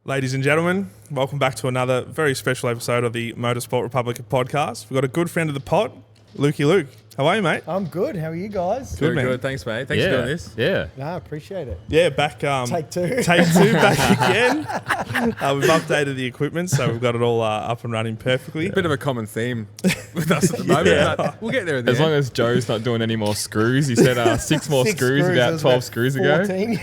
Ladies and gentlemen, welcome back to another very special episode of the Motorsport Republica podcast. We've got a good friend of the pod, Lukey Luke. How are you, mate? I'm good. How are you guys? Good, man. Good. Thanks, mate. Thanks for doing this. Yeah. No, appreciate it. Yeah, back. Take two. Take two, back again. We've updated the equipment, so we've got it all up and running perfectly. Bit of a common theme with us at the moment. Yeah. But we'll get there in the As end. long as Joe's not doing any more screws. He said 6 more screws about 12 screws ago. 14.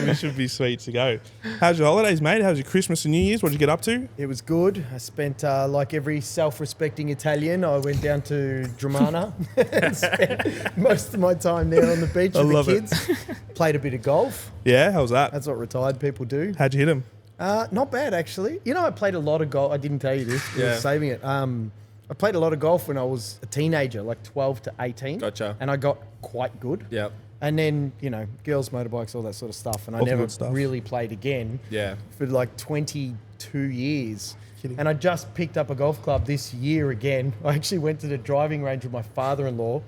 We should be sweet to go. How's your holidays, mate? How's your Christmas and New Year's? What did you get up to? It was good. I spent, like every self-respecting Italian, I went down to Dramana and spent most of my time there on the beach with the kids. Played a bit of golf. Yeah, how was that? That's what retired people do. How'd you hit him? Not bad, actually. You know, I played a lot of golf. I didn't tell you this. I Yeah. was saving it. I played a lot of golf when I was a teenager, like 12 to 18. Gotcha. And I got quite good. Yep. And then, you know, girls, motorbikes, all that sort of stuff. And I All the never good stuff. really played again Yeah. for like 22 years. Kidding. And I just picked up a golf club this year again. I actually went to the driving range with my father-in-law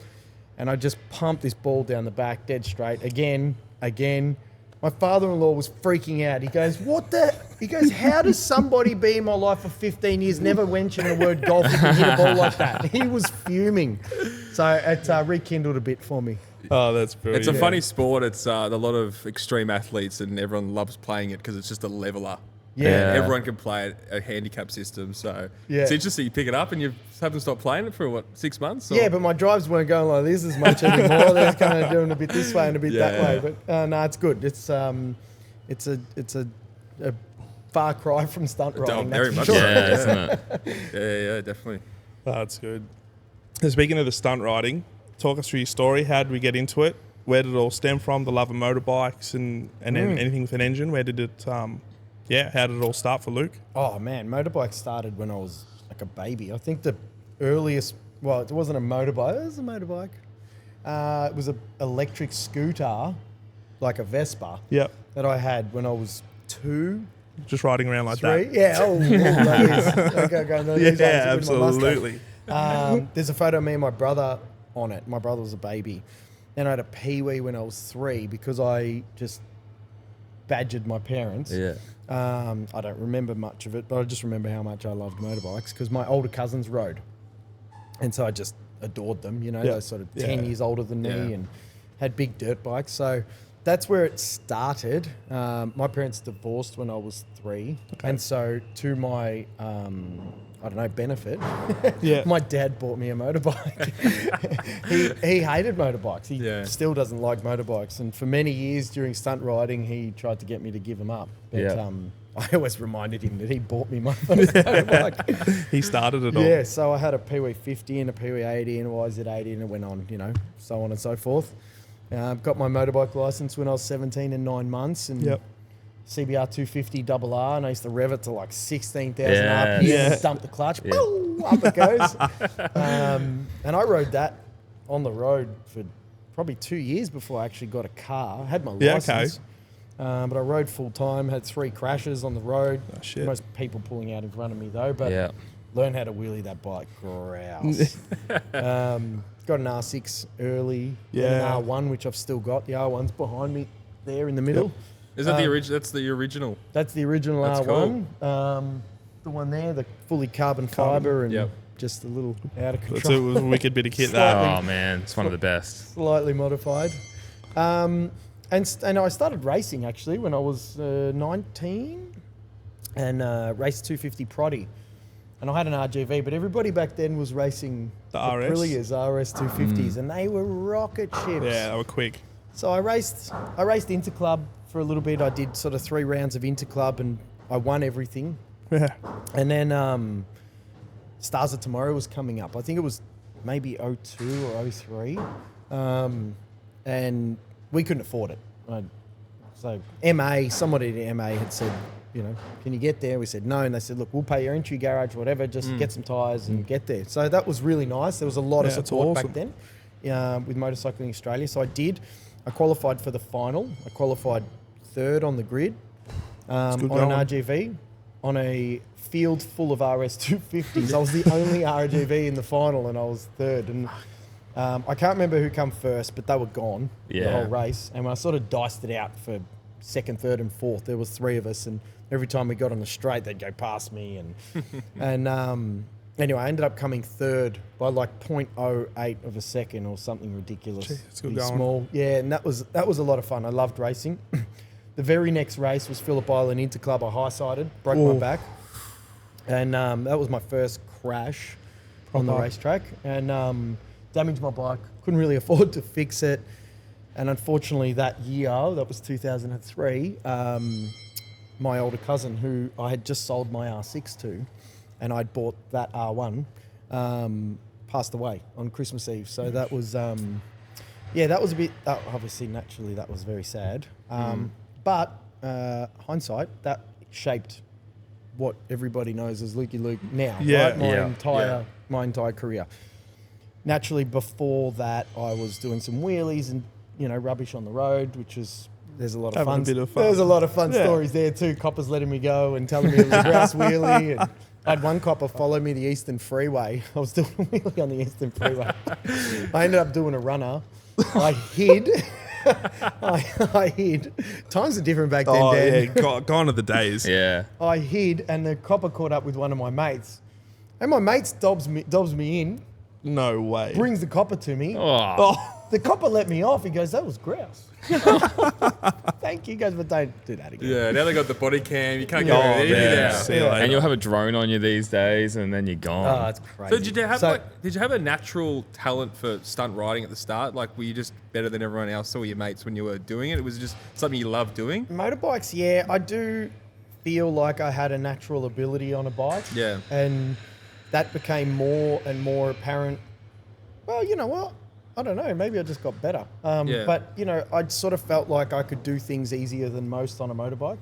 and I just pumped this ball down the back, dead straight, again. My father-in-law was freaking out. He goes, how does somebody be in my life for 15 years, never mention the word golf and can hit a ball like that? He was fuming. So it rekindled a bit for me. Oh, that's brilliant. It's a funny sport. It's a lot of extreme athletes and everyone loves playing it because it's just a leveler. Yeah. And everyone can play it, a handicap system. So Yeah. it's interesting. You pick it up and you haven't stopped playing it for, 6 months? Or? Yeah, but my drives weren't going like this as much anymore. They're kind of doing a bit this way and a bit that Yeah. way. But no, it's good. It's a far cry from stunt riding. very that's much for so. sure. Yeah, isn't it? Yeah, definitely. Oh, that's good. So speaking of the stunt riding, talk us through your story. How did we get into it? Where did it all stem from? The love of motorbikes and anything with an engine. Where did it? How did it all start for Luke? Oh man, motorbike started when I was like a baby. I think the earliest. Well, it wasn't a motorbike. It was a motorbike. It was an electric scooter, like a Vespa, Yep. that I had when I was 2. Just riding around like 3. that. Yeah. Oh, that is. Okay, go on, these days Yeah, with my mustache. absolutely. There's a photo of me and my brother on it. My brother was a baby. Then I had a Pee-wee when I was 3 because I just badgered my parents. Yeah. I don't remember much of it, but I just remember how much I loved motorbikes because my older cousins rode. And so I just adored them, you know, Yeah. those sort of Yeah. 10 years older than me Yeah. and had big dirt bikes. So that's where it started. My parents divorced when I was 3. And so to my, benefit, Yeah. my dad bought me a motorbike. he hated motorbikes. He Yeah. still doesn't like motorbikes. And for many years during stunt riding, he tried to get me to give them up. But Yeah. I always reminded him that he bought me my first motorbike. He started it all. Yeah, so I had a Pee-wee 50 and a Pee-wee 80 and a YZ80 and it went on, you know, so on and so forth. Got my motorbike license when I was 17 and 9 months and Yep. CBR 250 RR and I used to rev it to like 16,000 Yeah. RPM Yeah. and dump the clutch, boom, up it goes. And I rode that on the road for probably 2 years before I actually got a car. I had my Yeah, okay. license. But I rode full time, had 3 crashes on the road. Oh, shit. Most people pulling out in front of me though, but Yeah. learned how to wheelie that bike, grouse. Got an R6 early, Yeah. an R1, which I've still got. The R1's behind me there in the middle. Is that the original? That's the original. That's the original That's R1. The one there, the fully carbon fibre and Yep. just a little out of That's control. it. Was a wicked bit of kit Slightly. that. Oh, man. It's one of the best. Slightly modified. And I started racing actually when I was 19 and raced 250 Proddy. And I had an RGV, but everybody back then was racing The RS? Aprilias, RS 250s, and they were rocket ships. Yeah, they were quick. So I raced Interclub for a little bit. I did sort of 3 rounds of Interclub and I won everything. Yeah. And then Stars of Tomorrow was coming up. I think it was maybe 02 or 03. And we couldn't afford it. So somebody at MA had said, you know, can you get there? We said no. And they said, look, we'll pay your entry garage, whatever, just get some tyres and get there. So that was really nice. There was a lot of Yeah, that's support awesome. back then with Motorcycling Australia. So I did. I qualified for the final. I qualified 3rd on the grid on good an going. RGV on a field full of RS 250s. I was the only RGV in the final and I was 3rd. And I can't remember who come first, but they were gone the Yeah. whole race. And when I sort of diced it out for second, third, and fourth. There was 3 of us, and every time we got on the straight, they'd go past me, and anyway, I ended up coming third by like 0.08 of a second or something ridiculous. Gee, it's good Pretty going. small, yeah, and that was a lot of fun. I loved racing. The very next race was Phillip Island Interclub. I high-sided, broke my back, and that was my first crash on the racetrack, and damaged my bike. Couldn't really afford to fix it, and unfortunately that year, that was 2003, my older cousin, who I had just sold my R6 to, and I'd bought that R1, passed away on Christmas Eve. So that was, that was a bit, obviously, naturally, that was very sad. But hindsight, that shaped what everybody knows as Lukey Luke now, right? My entire career. Naturally, before that, I was doing some wheelies and, rubbish on the road, which is, there's a lot of Having fun. a bit of fun. There's a lot of fun stories there too. Coppers letting me go and telling me it was a grouse wheelie. And I had one copper follow me the Eastern Freeway. I was doing a wheelie on the Eastern Freeway. I ended up doing a runner. I hid. I hid. Times are different back then, Dan. Yeah, gone are the days. Yeah. I hid, and the copper caught up with one of my mates. And my mate dobs me in, No way. brings the copper to me. Oh. The copper let me off. He goes, that was grouse. Thank you guys, but don't do that again. Yeah, now they got the body cam. You can't get Oh, rid of it yeah. now. See you later. And you'll have a drone on you these days, and then you're gone. Oh, it's crazy. So did you have a natural talent for stunt riding at the start? Like, were you just better than everyone else or your mates when you were doing it? It was just something you loved doing? Motorbikes, yeah, I do feel like I had a natural ability on a bike. Yeah. And that became more and more apparent. Well, you know what? I don't know. Maybe I just got better. Yeah. But, I sort of felt like I could do things easier than most on a motorbike.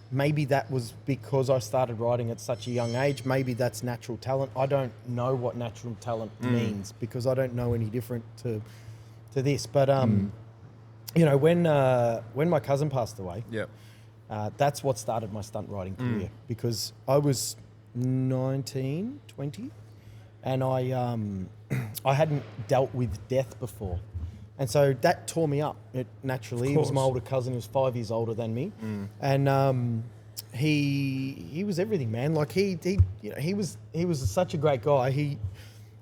Maybe that was because I started riding at such a young age. Maybe that's natural talent. I don't know what natural talent means because I don't know any different to this. But, when my cousin passed away, Yep. that's what started my stunt riding career because I was 19, 20, and I hadn't dealt with death before. And so that tore me up. It naturally. He was my older cousin. He was 5 years older than me. And he was everything, man. Like he was such a great guy. He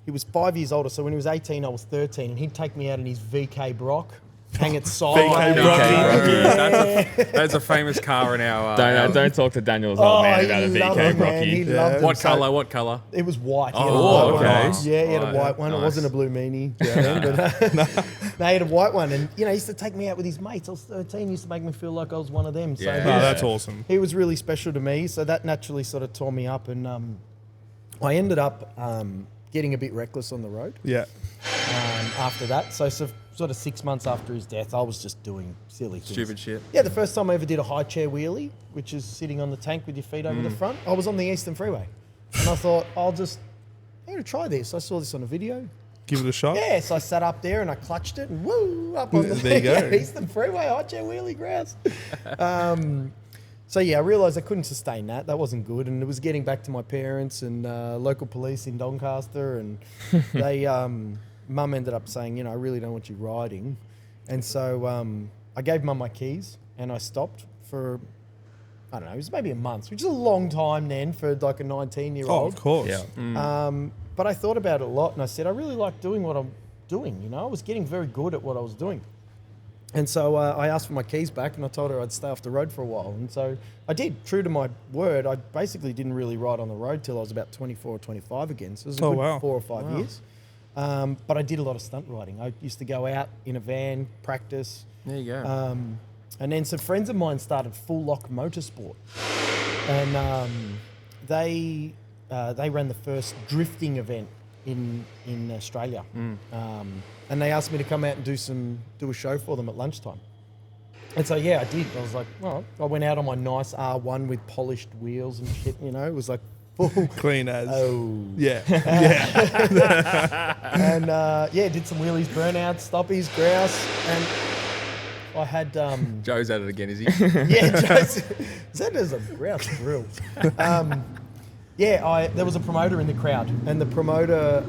was 5 years older. So when he was 18, I was 13, and he'd take me out in his VK Brock, hang it sideways. That's a famous car in our... Don't talk to Daniel's old man about a he loved VK them, man. He Brocky. loved them. What So colour? What colour? it was white. He had a Oh, white okay. one. Yeah, he had a Right, white one. It nice. wasn't a blue meanie. But no, he had a white one. And, he used to take me out with his mates. I was 13. He used to make me feel like I was one of them. So Yeah. Oh, that's awesome. he was really special to me. So that naturally sort of tore me up. And I ended up getting a bit reckless on the road Yeah. after that. So sort of 6 months after his death, I was just doing silly things. Stupid shit. Yeah, the first time I ever did a high chair wheelie, which is sitting on the tank with your feet over the front, I was on the Eastern Freeway. And I thought, I'm going to try this. I saw this on a video. Give it a shot. Yeah, so I sat up there and I clutched it and woo, up on the There you go. Eastern Freeway, high chair wheelie grouse. So yeah, I realised I couldn't sustain that. That wasn't good. And it was getting back to my parents and local police in Doncaster. And they... Mum ended up saying, I really don't want you riding. And so I gave Mum my keys and I stopped for, I don't know, it was maybe a month, which is a long time then for like a 19-year-old. Oh, of course. Yeah. But I thought about it a lot and I said, I really like doing what I'm doing. I was getting very good at what I was doing. And so I asked for my keys back and I told her I'd stay off the road for a while. And so I did, true to my word. I basically didn't really ride on the road till I was about 24 or 25 again. So it was a good 4 or 5 years. But I did a lot of stunt riding. I used to go out in a van, practice. There you go. And then some friends of mine started Full Lock Motorsport. And they ran the first drifting event in Australia. And they asked me to come out and do a show for them at lunchtime. And so, yeah, I did. I was like, well, I went out on my nice R1 with polished wheels and shit, it was like full. Clean as. Oh. Yeah. And did some wheelies, burnouts, stoppies, grouse, and I had Joe's at it again, is he? that is a grouse drill. There was a promoter in the crowd, and the promoter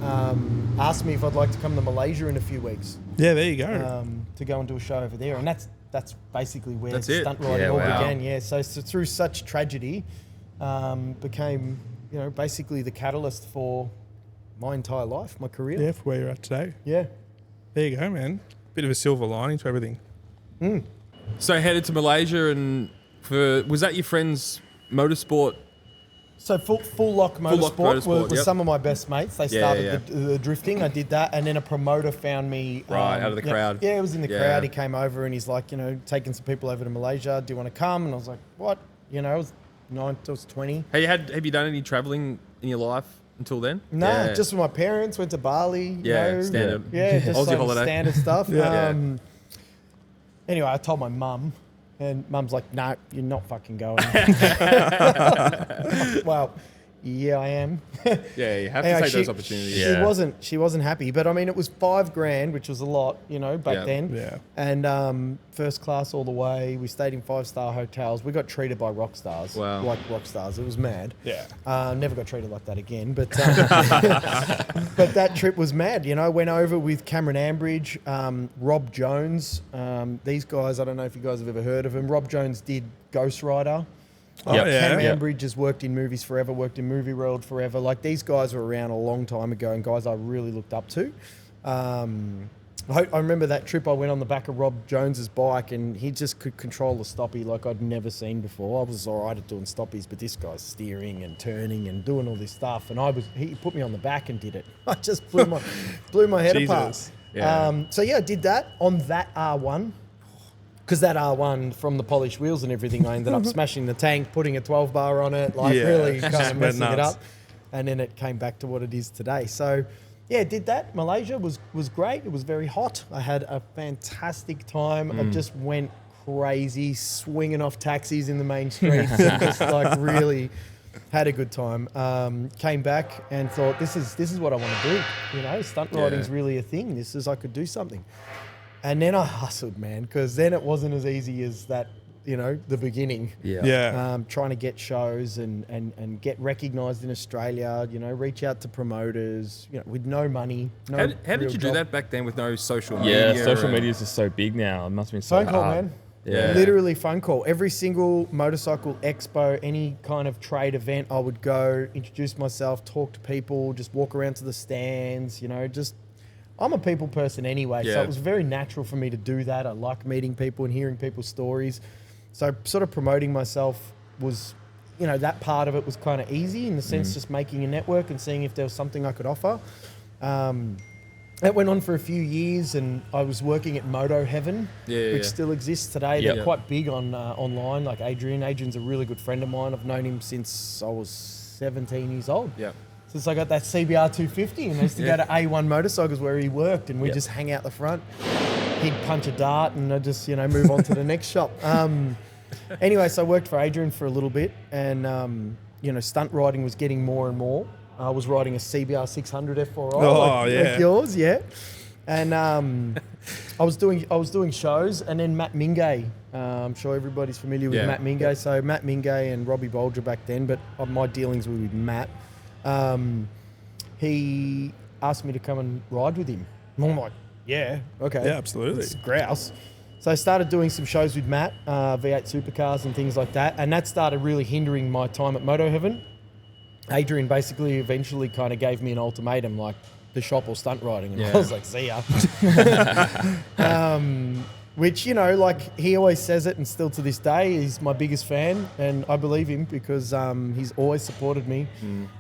asked me if I'd like to come to Malaysia in a few weeks Yeah, there you go. to go and do a show over there, and that's basically where That's it. stunt riding Yeah, all wow. began. Yeah, so through such tragedy, became basically the catalyst for my entire life, my career. Yeah, for where you're at today. Yeah. There you go, man. Bit of a silver lining to everything. So headed to Malaysia, and was that your friend's motorsport? So full lock motorsport, was yep. some of my best mates. They Yeah, started the drifting. I did that, and then a promoter found me. Right, out of the crowd. Yeah, it was in the Yeah. crowd. He came over and he's like, taking some people over to Malaysia. Do you want to come? And I was like, what? I was 9, I was 20. Have you done any traveling in your life until then? No, Yeah. just with my parents. Went to Bali. Yeah, standard. Yeah, just Aussie like holiday. standard stuff. Yeah. Anyway, I told my mum, and mum's like, "No, you're not fucking going." Well, yeah, I am. Yeah, you have to Anyway, take those opportunities. Yeah. She wasn't happy, but I mean, it was $5,000, which was a lot, back Yeah. then. Yeah. And first class all the way. We stayed in 5-star hotels. We got treated by rock stars. Wow. Like rock stars. It was mad. Yeah. Never got treated like that again. But but that trip was mad. Went over with Cameron Ambridge, Rob Jones. These guys, I don't know if you guys have ever heard of them. Rob Jones did Ghost Rider. Oh, yeah. Cameron Yeah. Ambridge has worked in movies forever, worked in Movie World forever. Like, these guys were around a long time ago and guys I really looked up to. I remember that trip I went on the back of Rob Jones's bike and he just could control the stoppie like I'd never seen before. I was all right at doing stoppies, but this guy's steering and turning and doing all this stuff. And he put me on the back and did it. I just blew my head apart. Jesus. Yeah. I did that on that R1. Because that R1 from the polished wheels and everything, I ended up smashing the tank, putting a 12 bar on it, really kind Just of went messing it nuts. up. And then it came back to what it is today. So, yeah, did that. Malaysia was great. It was very hot. I had a fantastic time. I just went crazy, swinging off taxis in the main streets. And just really had a good time. Came back and thought, this is what I want to do. Stunt riding's really a thing. I could do something. And then I hustled, man, because then it wasn't as easy as that, the beginning. Yeah. Yeah. Trying to get shows and get recognised in Australia, reach out to promoters, with no money. No How did real you do job. that back then with no social media? Yeah, social and- media is just so big now. It must have been so Phone call, hard. man. Yeah. Literally phone call. Every single motorcycle expo, any kind of trade event, I would go, introduce myself, talk to people, just walk around to the stands, I'm a people person anyway, so Yeah. it was very natural for me to do that. I like meeting people and hearing people's stories. So sort of promoting myself was, that part of it was kind of easy in the sense just making a network and seeing if there was something I could offer. That went on for a few years and I was working at Moto Heaven, which still exists today. Yep. They're quite big on online, like Adrian. Adrian's a really good friend of mine. I've known him since I was 17 years old. Yeah. Since I got that CBR 250 and I used to go to A1 Motorcycles where he worked and we just hang out the front. He'd punch a dart and I'd just, move on to the next shop. Anyway, so I worked for Adrian for a little bit and, stunt riding was getting more and more. I was riding a CBR 600 F4i like yours, yeah. And I was doing shows and then Matt Mingay, I'm sure everybody's familiar with Matt Mingay. So Matt Mingay and Robbie Bolger back then, but my dealings were with Matt. He asked me to come and ride with him. And I'm like, yeah, okay. Yeah, absolutely. It's grouse. So I started doing some shows with Matt, V8 supercars and things like that. And that started really hindering my time at Moto Heaven. Adrian basically eventually kind of gave me an ultimatum, like the shop or stunt riding. And I was like, see ya. Which, he always says it and still to this day, he's my biggest fan. And I believe him because he's always supported me.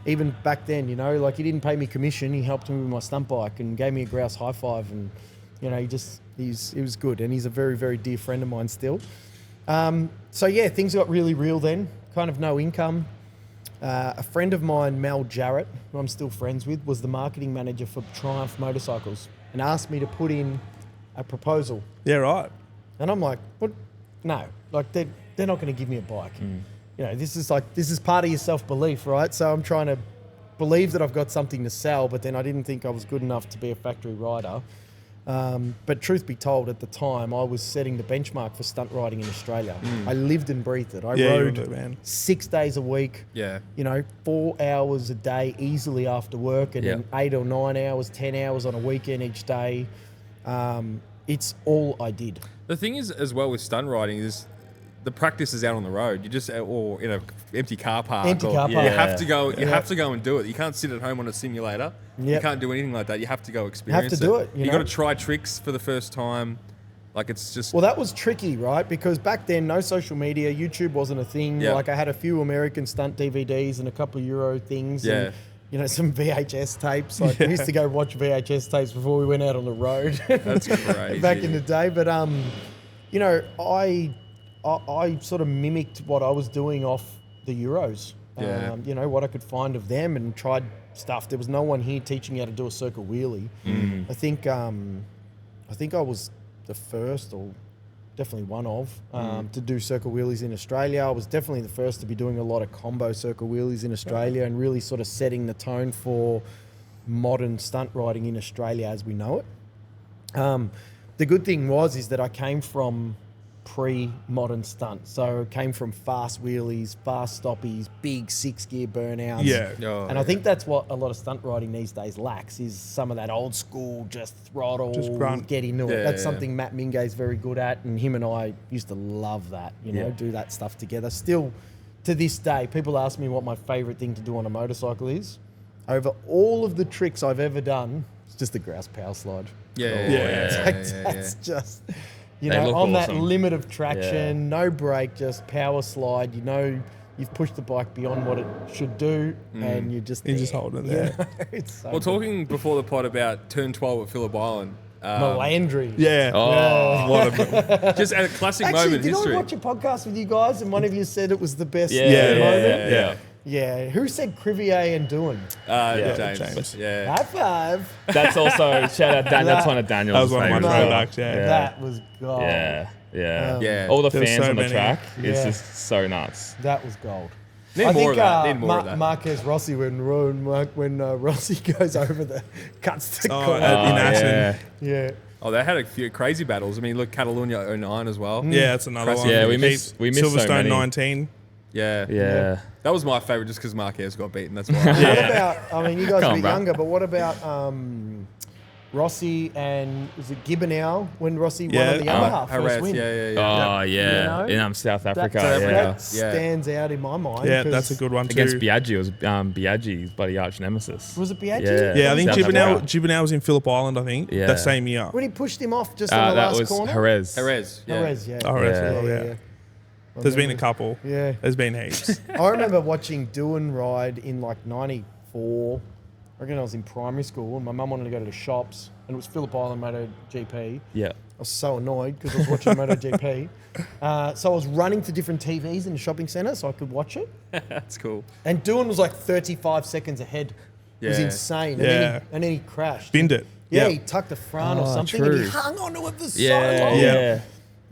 Even back then, he didn't pay me commission. He helped me with my stunt bike and gave me a grouse high five. And, he was good. And he's a very, very dear friend of mine still. Things got really real then. Kind of no income. A friend of mine, Mel Jarrett, who I'm still friends with, was the marketing manager for Triumph Motorcycles and asked me to put in a proposal. Yeah, right. And I'm like, what? No, like they're not going to give me a bike. This is part of your self-belief, right? So I'm trying to believe that I've got something to sell, but then I didn't think I was good enough to be a factory rider. But truth be told, at the time, I was setting the benchmark for stunt riding in Australia. I lived and breathed it. I rode 6 days a week, 4 hours a day easily after work, and then 8 or 9 hours, 10 hours on a weekend each day. It's all I did. The thing is, as well with stunt riding, is the practice is out on the road. You just or in a empty car park. Empty car park. You have to go. You Yeah. have to go and do it. You can't sit at home on a simulator. You Yep. can't do anything like that. You have to go experience to do it, you You know? got to try tricks for the first time. Like it's just. Well, that was tricky, right? Because back then, no social media, YouTube wasn't a thing. Yeah. Like I had a few American stunt DVDs and a couple of Euro things. Yeah. And, you know, some VHS tapes. Like we used to go watch VHS tapes before we went out on the road. That's crazy. Back in the day, but you know, I sort of mimicked what I was doing off the Euros. Yeah. You know, what I could find of them and tried stuff. There was no one here teaching me how to do a circle wheelie. I think I was the first, or definitely one of, to do circle wheelies in Australia. I was definitely the first to be doing a lot of combo circle wheelies in Australia and really sort of setting the tone for modern stunt riding in Australia as we know it. The good thing is that I came from pre-modern stunt. So it came from fast wheelies, fast stoppies, big 6-gear burnouts. Yeah. Oh, And I think that's what a lot of stunt riding these days lacks, is some of that old school, just throttle, Just grunt. get into it. Yeah, That's yeah. something Matt Mingay is very good at, and him and I used to love that, you know, do that stuff together. Still, to this day, people ask me what my favourite thing to do on a motorcycle is. Over all of the tricks I've ever done, it's just the grouse power slide. That's just, you They know, look on that awesome. limit of traction, no brake, just power slide. You know, you've pushed the bike beyond what it should do, and you're just holding it there. Yeah, it's so Well, talking before the pod about turn 12 at Phillip Island. Melandry. Yeah. Oh, What a, Just at a classic Actually, moment in did history. I watch a podcast with you guys and one of you said it was the best yeah, moment? yeah. Yeah. Who said Crivier and Doohan? James. Yeah. High five. That's also shout out. That's one of Daniel's. that was one of my favourites. throwbacks, yeah. That was gold. Yeah. All the There was fans so on the many. track. Yeah. It's just so nuts. That was gold. Need more of that. Need more of that. Marquez Rossi when Rossi goes over the cuts the Oh, corner. in Ashen. Yeah. Oh, they had a few crazy battles. I mean, look, Catalunya 09 as well. Yeah, that's another Crazy. one. Yeah, we missed so Silverstone many. 19. Yeah. Yeah. That was my favourite just because Marquez got beaten. That's why. What about, I mean, you guys Come are a on, bit bro. younger, but what about Rossi and, was it Gibbernow when Rossi won Yeah. on the Yamaha first Perez, win? Oh, yeah. You know? In South That, Africa. that yeah. stands out in my mind. Yeah, 'cause- that's a good one too. Against Biaggi. It was Biaggi's bloody arch nemesis. Was it Biaggi? Yeah. Yeah, I think South Africa. Gibbernow was in Phillip Island, I think, Yeah. that same year. When he pushed him off just on the That last was corner? Jerez. Perez. Yeah. Perez, yeah. Oh, Perez, yeah. There's been a couple. Yeah. There's been heaps. I remember watching Doohan ride in like 94. I reckon I was in primary school and my mum wanted to go to the shops and it was Phillip Island MotoGP. Yeah. I was so annoyed because I was watching MotoGP. So I was running to different TVs in the shopping centre so I could watch it. That's cool. And Doohan was like 35 seconds ahead. It was Yeah. insane. Yeah. And then he crashed. Binned it. Yeah, Yep. he tucked the front or Oh, something and he true. hung onto it for so Yeah. long. Yeah.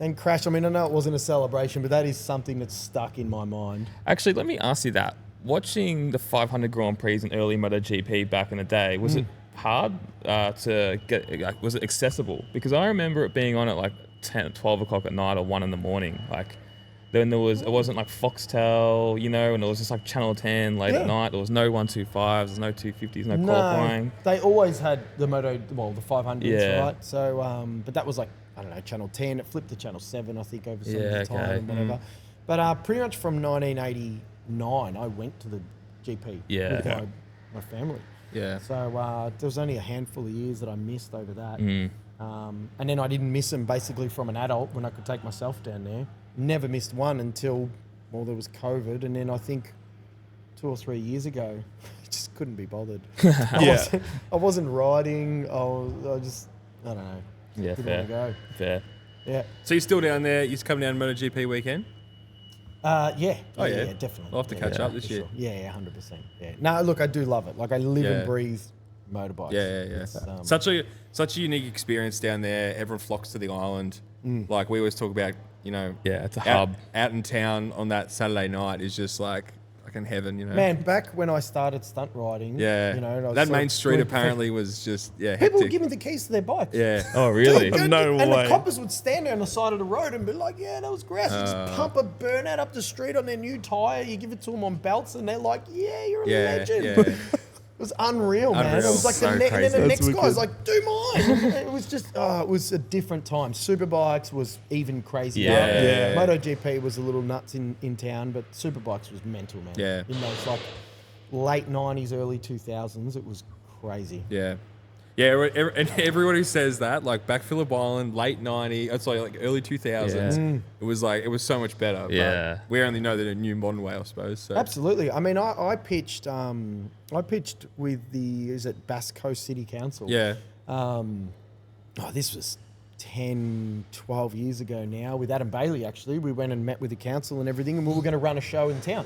And crashed. I mean, I know it wasn't a celebration, but that is something that's stuck in my mind. Actually, let me ask you that. Watching the 500 Grand Prix in early MotoGP back in the day, was it hard to get, like, was it accessible? Because I remember it being on at like 10, 12 o'clock at night or 1 in the morning. Like, then there was, it wasn't like Foxtel, you know, and it was just like Channel 10 late Yeah. at night. There was no 125s, there's no 250s, no qualifying. They always had the the 500s, Yeah. right? So, but that was like, I don't know, Channel 10. It flipped to Channel 7, I think, over some of Yeah, the time okay. and whatever. But pretty much from 1989, I went to the GP Yeah. with Okay. my family. Yeah. So there was only a handful of years that I missed over that. Mm. And then I didn't miss them basically from an adult when I could take myself down there. Never missed one until, well, there was COVID. And then I think 2 or 3 years ago, I just couldn't be bothered. Yeah. I wasn't riding. I don't know. Yeah, Didn't fair. want to go. Fair. Yeah. So you're still down there? You're coming down MotoGP weekend? Yeah. Oh, yeah. Definitely. We'll have to Yeah, catch yeah, up this for year. sure. Yeah, 100%. Yeah. No, look, I do love it. Like, I live Yeah. and breathe motorbikes. Yeah. It's, Such a unique experience down there. Everyone flocks to the island. Like we always talk about, you know. Yeah, it's a out, hub. out in town on that Saturday night is just like in heaven, you know. Man, back when I started stunt riding, Yeah. you know, and I was that sort main of street doing- apparently was just hectic. People would give me the keys to their bikes. Yeah. Oh, really? Dude, No and way. the coppers would stand there on the side of the road and be like, yeah, that was grouse. You just pump a burnout up the street on their new tyre. You give it to them on belts and they're like, yeah, you're a legend. Yeah. was unreal, man. It Unreal. was like So and then crazy. the next That's guy was wicked. like, do mine. It was just, it was a different time. Superbikes was even crazier. Yeah. MotoGP was a little nuts in town, but Superbikes was mental, man. Yeah. In those like late 90s, early 2000s, it was crazy. Yeah. Yeah, and everyone who says that, like back Phillip Island, late 90s, sorry, like early 2000s, it was so much better. but Yeah. we only know the new modern way, I suppose. So. Absolutely. I mean, I pitched with is it Basque Coast City Council? Yeah. This was 10, 12 years ago now with Adam Bailey, actually. We went and met with the council and everything, and we were going to run a show in town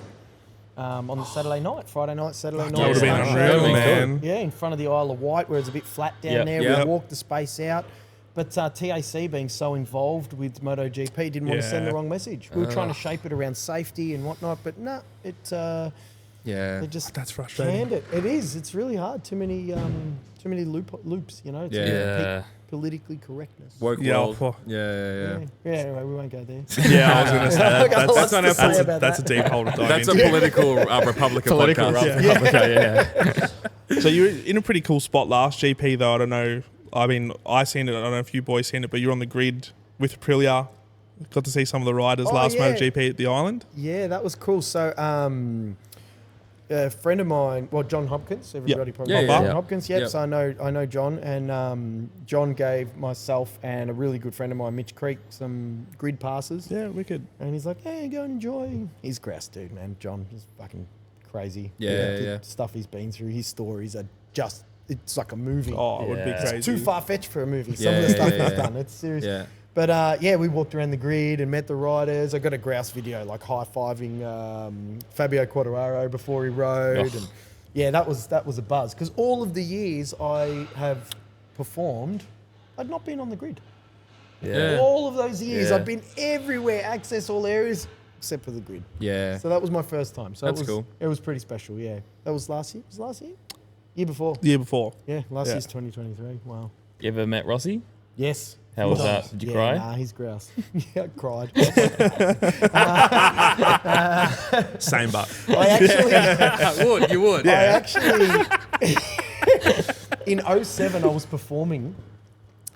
on the Saturday night, Friday night, Saturday night. That would have been Stunt unreal, show. man. Yeah, in front of the Isle of Wight, where it's a bit flat down Yep. there. Yep. We walked the space out. But TAC being so involved with MotoGP didn't want to send the Yeah. wrong message. We were trying to shape it around safety and whatnot, but no, Yeah. they just That's frustrating. canned it. It is. It's really hard. Too many loops. You know. It's Yeah. politically correctness. Woke Yeah, world. for- Yeah. Anyway, we won't go there. Yeah, I was going to say that. got lots That's, to that's, say that's, about that's a that. deep hole to dive That's a into. political Republica podcast. Yeah. So you're in a pretty cool spot last GP, though. I don't know. I mean, I seen it. I don't know if you boys seen it, but you're on the grid with Aprilia. Got to see some of the riders last yeah. MotoGP at the island. Yeah, that was cool. So, a friend of mine, John Hopkins, everybody probably Yeah, knows yeah, John yeah. Hopkins. Yep. Yep. So I know John, and John gave myself and a really good friend of mine, Mitch Creek, some grid passes. Yeah, wicked. And he's like, "Hey, go and enjoy." He's grouse, dude, man. John is fucking crazy. Yeah, The yeah. stuff he's been through, his stories are just. It's like a movie. Oh, it would be Yeah. crazy. It's too far fetched for a movie. Some Yeah, of the stuff yeah, he's yeah. done, it's serious. Yeah. But we walked around the grid and met the riders. I got a grouse video, like high fiving Fabio Quartararo before he rode, and yeah, that was a buzz because all of the years I have performed, I'd not been on the grid. Yeah. All of those years, Yeah. I've been everywhere, access all areas except for the grid. Yeah. So that was my first time. So That's it was, cool. It was pretty special. Yeah, that was last year. Was it last year? Year before. The year before. Yeah, last Yeah. year's 2023. Wow. You ever met Rossi? Yes. How was that? Did you Yeah, cry? Nah, he's grouse. Yeah, I cried. Same but. I actually, You would. I actually, in 07, I was performing,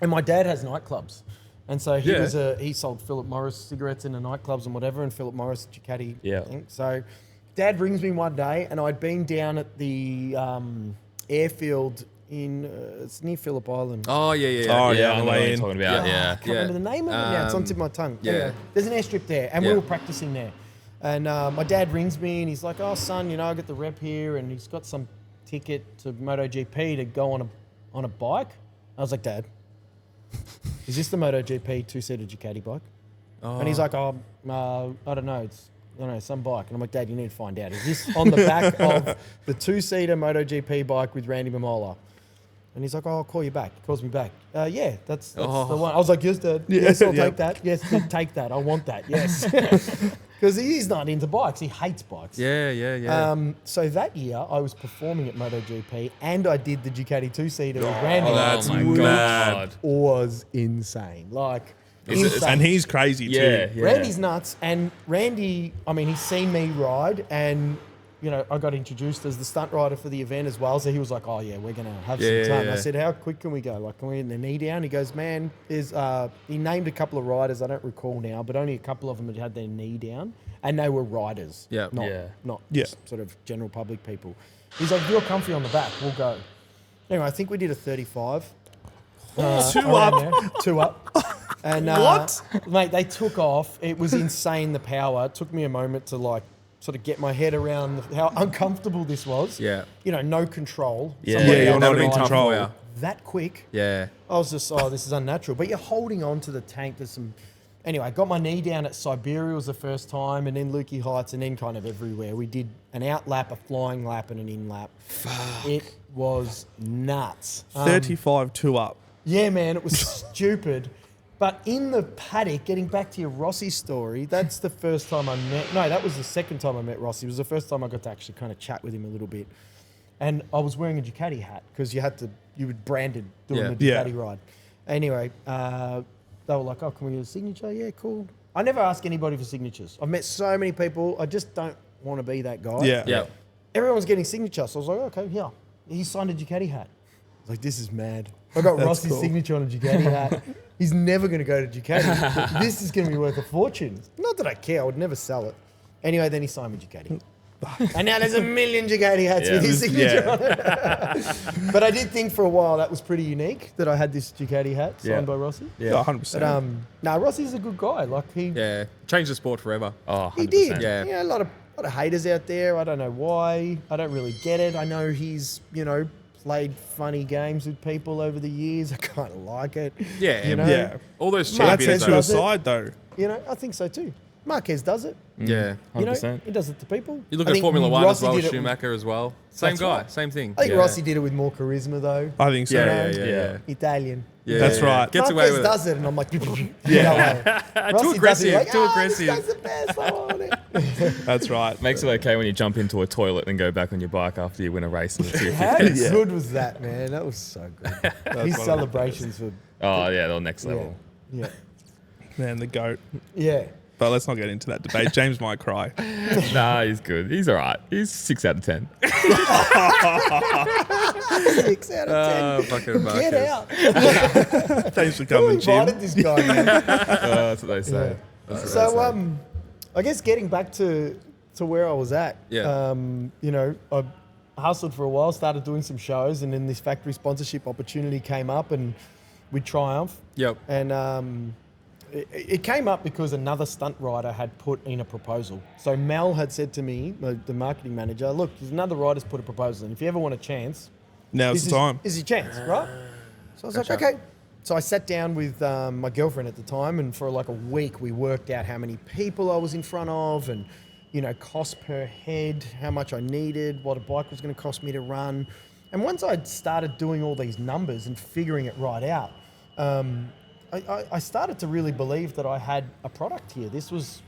and my dad has nightclubs. And so he sold Philip Morris cigarettes in the nightclubs and whatever, and Philip Morris Ducati Yeah. thing. So Dad rings me one day, and I'd been down at the airfield in, it's near Phillip Island. Oh, yeah. Oh, yeah, yeah, I on know the what way you're in. talking about. I Yeah. can't remember the name of it now. It's on the tip of my tongue. yeah. Anyway, there's an airstrip there, and Yeah. we were practicing there. And my dad rings me, and he's like, "Oh, son, I got the rep here, and he's got some ticket to MotoGP to go on a bike." I was like, "Dad, is this the MotoGP two-seater Ducati bike?" And he's like, "Oh, I don't know. It's some bike." And I'm like, "Dad, you need to find out. Is this on the back of the two-seater MotoGP bike with Randy Mamola?" And he's like, "Oh, I'll call you back." He calls me back. Yeah, that's the one. I was like, "Yes, Dad. Yes, I'll take that. Yes, Dad, take that. I want that. Yes." Because he's not into bikes. He hates bikes. Yeah. So that year, I was performing at MotoGP, and I did the Ducati two-seater with Randy. that's Oh my which God. was insane. Like, insane. And he's crazy too. Yeah. Randy's nuts, and Randy, I mean, he's seen me ride, and I got introduced as the stunt rider for the event as well. So he was like, "Oh yeah, we're gonna have some time." yeah. I said, "How quick can we go? Like, can we get the knee down?" He goes, "Man, there's." He named a couple of riders. I don't recall now, but only a couple of them had their knee down, and they were riders. Yeah. Not Yeah. sort of general public people. He's like, "If you're comfy on the back, we'll go." Anyway, I think we did a 35. Two around up. there. Two up. And What? mate, they took off. It was insane, the power. It took me a moment to sort of get my head around how uncomfortable this was. Yeah. No control. Yeah. Somebody Yeah, you're else not That'd in be tough control. for you. that quick. Yeah. I was just, this is unnatural. But you're holding on to the tank. There's some. Anyway, I got my knee down at Siberia was the first time, and then Lukey Heights, and then kind of everywhere. We did an out lap, a flying lap, and an in lap. It was nuts. 35 2 up. Yeah, man, it was stupid. But in the paddock, getting back to your Rossi story, that's the first time I met... No, that was the second time I met Rossi. It was the first time I got to actually kind of chat with him a little bit. And I was wearing a Ducati hat because you were branded doing the Yeah. Ducati ride. Anyway, they were like, "Oh, can we get a signature?" Yeah, cool. I never ask anybody for signatures. I've met so many people. I just don't want to be that guy. Yeah. Yeah. Everyone's getting signatures. So I was like, "Okay, yeah." He signed a Ducati hat. I was like, this is mad. I got Rossi's cool. signature on a Ducati hat. He's never going to go to Ducati. But this is going to be worth a fortune. Not that I care. I would never sell it. Anyway, then he signed with Ducati. And now there's a million Ducati hats with his signature on it. But I did think for a while that was pretty unique that I had this Ducati hat signed by Rossi. Yeah, 100%. But Rossi's a good guy. Like he changed the sport forever. Oh, 100%. he did. Yeah. A lot of haters out there. I don't know why. I don't really get it. I know he's, played funny games with people over the years. I kind of like it. Yeah, yeah. All those That champions. sets you does it. aside, though. I think so too. Marquez does it. Yeah. 100%. He does it to people. You look I at think Formula One Rossi as well, did it- Schumacher as well. Same That's guy, right. same thing. I think Rossi did it with more charisma though. I think so. Yeah. Italian. Yeah, That's right. Gets away Marquez with does it, and I'm like, Too Rossi aggressive, does it, too This aggressive. guy's the best. I want it. That's right. Makes it okay when you jump into a toilet and go back on your bike after you win a race in the 250. How good was that, man? That was so good. His one of celebrations were, Oh, yeah, they're next level. yeah, Man, the GOAT. yeah. But let's not get into that debate. James might cry. Nah, he's good. He's all right. He's 6 out of 10. 6 out of 10. Fucking Marcus. Get out. Thanks for Who coming, invited Jim. this guy, man? That's what they say. So, I guess getting back to where I was at, Yeah. I hustled for a while, started doing some shows, and then this factory sponsorship opportunity came up, and with Triumph, Yep. and it came up because another stunt rider had put in a proposal. So Mel had said to me, the marketing manager, look, there's another rider's put a proposal in. If you ever want a chance, Now's the time. this is your chance, right? So I was like, okay. So I sat down with my girlfriend at the time, and for like a week, we worked out how many people I was in front of, and cost per head, how much I needed, what a bike was going to cost me to run. And once I'd started doing all these numbers and figuring it right out, I started to really believe that I had a product here. This was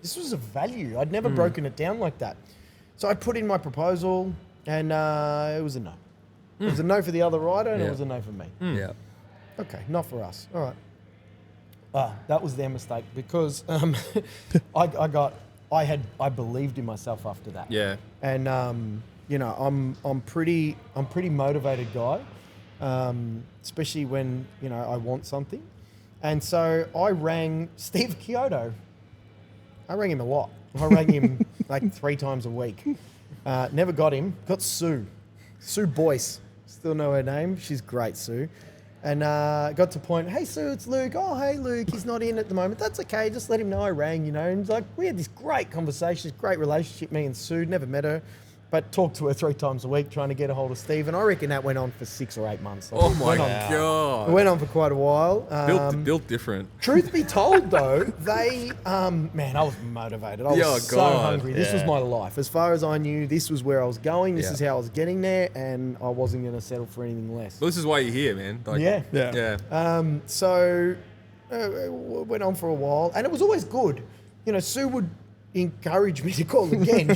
a value. I'd never broken it down like that. So I put in my proposal, and it was a no. It was a no for the other rider, and it was a no for me. Yeah. Okay, not for us. All right. That was their mistake because I believed in myself after that. Yeah. And I'm pretty motivated guy, especially when I want something. And so I rang Steve Chiodo. I rang him a lot. I rang him like 3 times a week. Never got him. Got Sue Boyce. Still know her name. She's great, Sue. And got to point, hey, Sue, it's Luke. Oh, hey, Luke, he's not in at the moment. That's okay. Just let him know I rang, And like, we had this great conversation, this great relationship, me and Sue. Never met her, but talked to her 3 times a week trying to get a hold of Steve. And I reckon that went on for 6 or 8 months. Oh my It god. went on for quite a while. Built different. Truth be told, though, they, man, I was motivated. I was Yeah, so God. hungry. This was my life. As far as I knew, this was where I was going. This Yeah. is how I was getting there, and I wasn't going to settle for anything less. Well, this is why you're here, man. Like, Yeah. Yeah. So it went on for a while, and it was always good. Sue would encourage me to call again.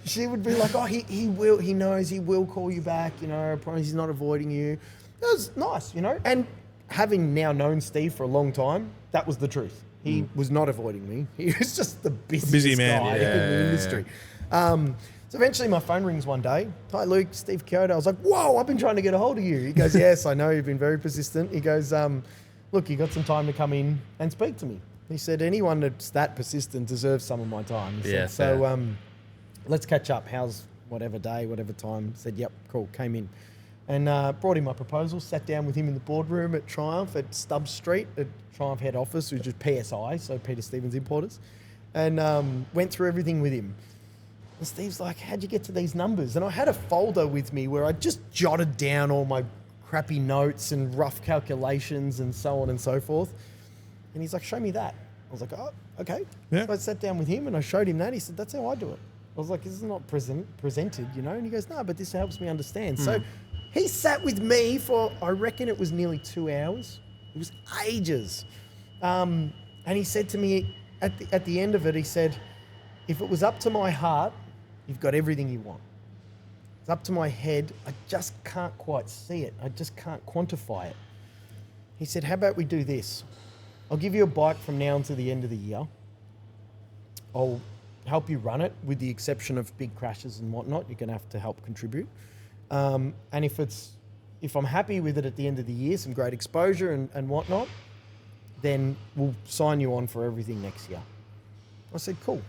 She would be like, oh, he knows he will call you back, I promise he's not avoiding you. It was nice, and having now known Steve for a long time, that was the truth. He was not avoiding me. He was just the busiest busy man, guy in the industry. So eventually my phone rings one day. Hi, Luke, Steve Chiodo. I was like, whoa, I've been trying to get a hold of you. He goes, yes, I know, you've been very persistent. He goes, look, you got some time to come in and speak to me. He said, anyone that's that persistent deserves some of my time. He Yeah, said, so let's catch up. How's whatever day, whatever time? Said, yep, cool, came in. And brought him my proposal, sat down with him in the boardroom at Triumph at Stubbs Street, at Triumph head office, which is PSI, so Peter Stevens Importers, and went through everything with him. And Steve's like, how'd you get to these numbers? And I had a folder with me where I just jotted down all my crappy notes and rough calculations and so on and so forth. And he's like, show me that. I was like, oh, okay. Yeah. So I sat down with him and I showed him that. He said, that's how I do it. I was like, this is not presented, And he goes, no, but this helps me understand. So he sat with me for, I reckon it was nearly 2 hours. It was ages. And he said to me at the end of it, he said, if it was up to my heart, you've got everything you want. It's up to my head, I just can't quite see it. I just can't quantify it. He said, how about we do this? I'll give you a bike from now until the end of the year. I'll help you run it with the exception of big crashes and whatnot. You're going to have to help contribute. And if I'm happy with it at the end of the year, some great exposure and whatnot, then we'll sign you on for everything next year. I said, cool.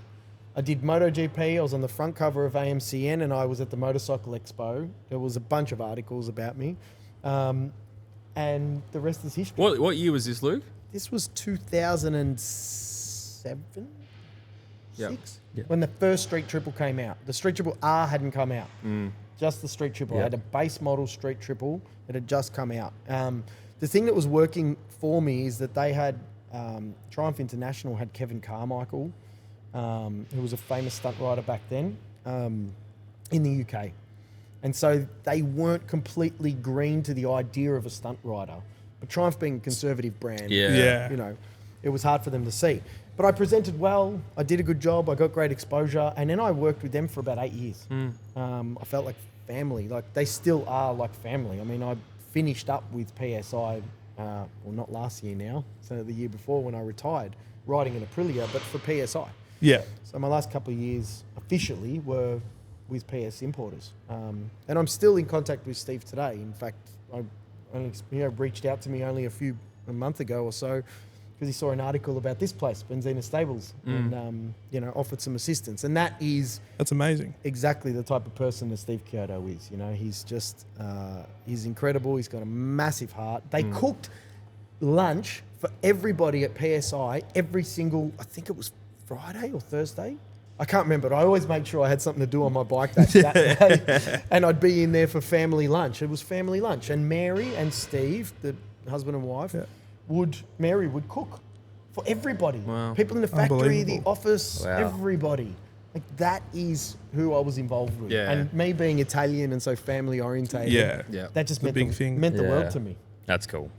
I did MotoGP. I was on the front cover of AMCN and I was at the Motorcycle Expo. There was a bunch of articles about me. And the rest is history. What year was this, Luke? This was 2007? Yep. 6? Yep. When the first Street Triple came out. The Street Triple R hadn't come out. Just the Street Triple. I had a base model Street Triple that had just come out. The thing that was working for me is that they had, Triumph International had Kevin Carmichael, who was a famous stunt rider back then, in the UK. And so they weren't completely green to the idea of a stunt rider. But Triumph being a conservative brand, Yeah. you know, it was hard for them to see. But I presented well, I did a good job, I got great exposure, and then I worked with them for about 8 years. I felt like family, like they still are like family. I mean, I finished up with PSI, well, not last year now, so the year before when I retired, riding in Aprilia, but for PSI. Yeah. So my last couple of years officially were with PS Importers. And I'm still in contact with Steve today. In fact, I only, reached out to me only a month ago or so because he saw an article about this place, Benzina Stables, and offered some assistance. And That's amazing. exactly the type of person that Steve Kyoto is. You know, he's just he's incredible. He's got a massive heart. They cooked lunch for everybody at PSI every single, I think it was Friday or Thursday. I can't remember, but I always make sure I had something to do on my bike that day. And I'd be in there for family lunch. It was family lunch. And Mary and Steve, the husband and wife, Mary would cook for everybody. Wow. People in the factory, the Unbelievable. office, everybody. Like that is who I was involved with. Yeah. And me being Italian and so family orientated, Yeah. that just The big thing. meant the Yeah. world to me. That's cool.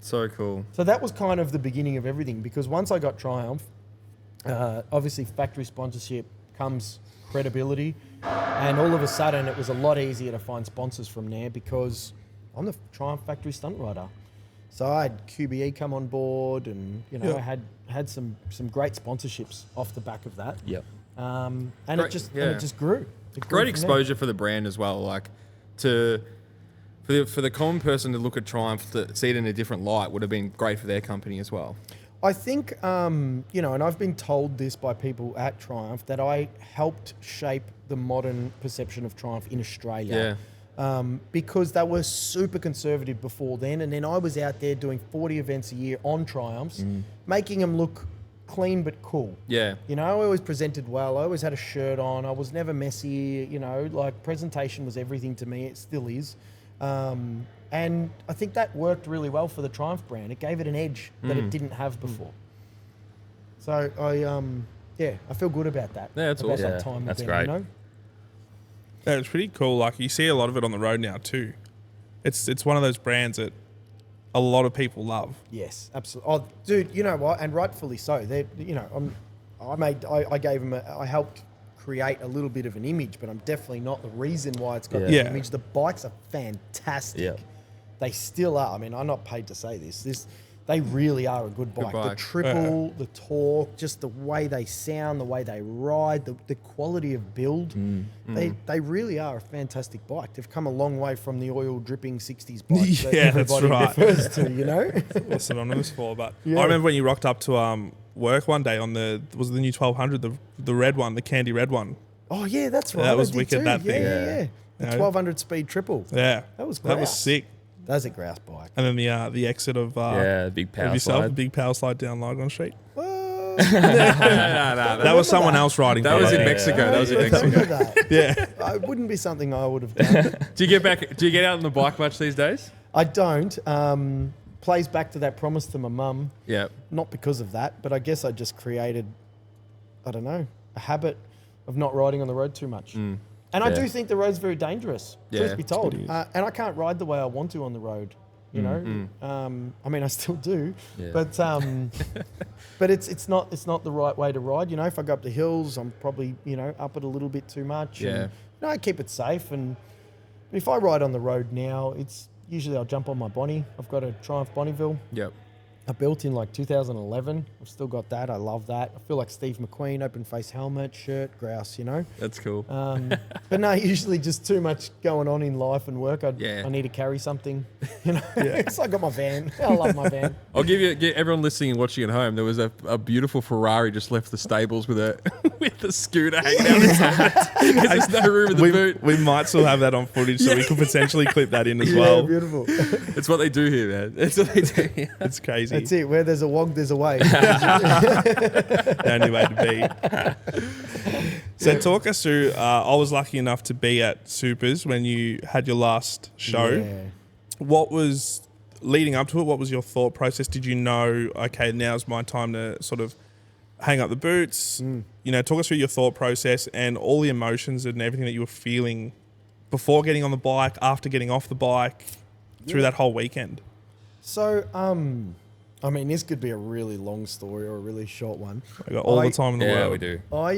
So cool. So that was kind of the beginning of everything, because once I got Triumph, obviously factory sponsorship comes credibility, and all of a sudden it was a lot easier to find sponsors from there because I'm the Triumph factory stunt rider. So I had QBE come on board, and I had some great sponsorships off the back of that. Yep. And Great, it just grew. It grew Great from there. exposure for the brand as well. Like for the common person to look at Triumph, to see it in a different light would have been great for their company as well. I think, and I've been told this by people at Triumph, that I helped shape the modern perception of Triumph in Australia. Because they were super conservative before then. And then I was out there doing 40 events a year on Triumphs, making them look clean but cool. Yeah. I always presented well. I always had a shirt on. I was never messy. Like presentation was everything to me. It still is. And I think that worked really well for the Triumph brand. It gave it an edge that it didn't have before. So I feel good about that. Yeah, that's about awesome. that time That's with them, great. Yeah, it's pretty cool. Like you see a lot of it on the road now too. It's one of those brands that a lot of people love. Yes, absolutely. Oh, dude, you know what? And rightfully so. They, I helped create a little bit of an image, but I'm definitely not the reason why it's got the Yeah. image. The bikes are fantastic. Yeah. They still are. I mean, I'm not paid to say this. They really are a good bike. The bike. triple, the torque, just the way they sound, the way they ride, the quality of build. They really are a fantastic bike. They've come a long way from the oil dripping 60s bikes that Yeah, that's everybody right. refers to, What's synonymous for? But Yeah. I remember when you rocked up to work one day on the new 1200, the red one, the candy red one. Oh, yeah, that's right. That I was did wicked, too. that thing. Yeah. The You know? 1200 speed triple. Yeah, That was That was grouse. sick. That's a grouse bike. And then the exit of Big power of yourself, slide. big power slide down Lygon Street. Whoa. That was someone else riding. That was that, in I think. Mexico. That was in Remember Mexico. that. Yeah. It wouldn't be something I would have done. Do you get out on the bike much these days? I don't. Plays back to that promise to my mum. Yeah. Not because of that, but I guess I just created, I don't know, a habit of not riding on the road too much. And I do think the road's very dangerous, truth be told. It is. And I can't ride the way I want to on the road, you know. I mean, I still do, Yeah. but it's not the right way to ride. If I go up the hills, I'm probably up it a little bit too much. Yeah. And, I keep it safe. And if I ride on the road now, it's usually I'll jump on my Bonnie. I've got a Triumph Bonneville. Yep. I built in like 2011. I've still got that. I love that. I feel like Steve McQueen, open face helmet, shirt, grouse, you know. That's cool. But no, usually just too much going on in life and work. I need to carry something, you know. So I got my van. I love my van. I'll give everyone listening and watching at home. There was a beautiful Ferrari just left the stables with a with a scooter hanging out its helmet. There's no room in the boot. We might still have that on footage, so we could potentially clip that in as well. Yeah, beautiful. It's what they do here, man. It's what they do here. It's crazy. That's it. Where there's a wog, there's a way. The only way to be. So talk us through, I was lucky enough to be at Supers when you had your last show. Yeah. What was, leading up to it, what was your thought process? Did you know, okay, now's my time to sort of hang up the boots? You know, talk us through your thought process and all the emotions and everything that you were feeling before getting on the bike, after getting off the bike, through that whole weekend. So, I mean, this could be a really long story or a really short one. I got all the time in the world. we do. I,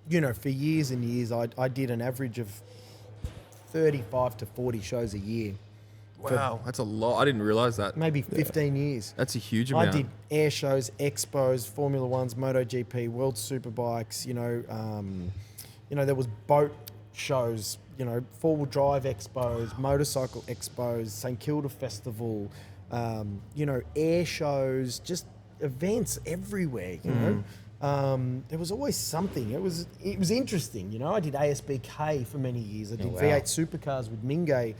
you know, for years and years, I did an average of 35 to 40 shows a year. Wow, that's a lot. I didn't realize that. Maybe 15 years. That's a huge amount. I did air shows, expos, Formula Ones, MotoGP, World Superbikes. You know, there was boat shows. You know, four-wheel drive expos, motorcycle expos, St Kilda Festival. You know, air shows, just events everywhere. You know, there was always something. It was interesting. You know, I did ASBK for many years. I did V8 supercars with Mingay.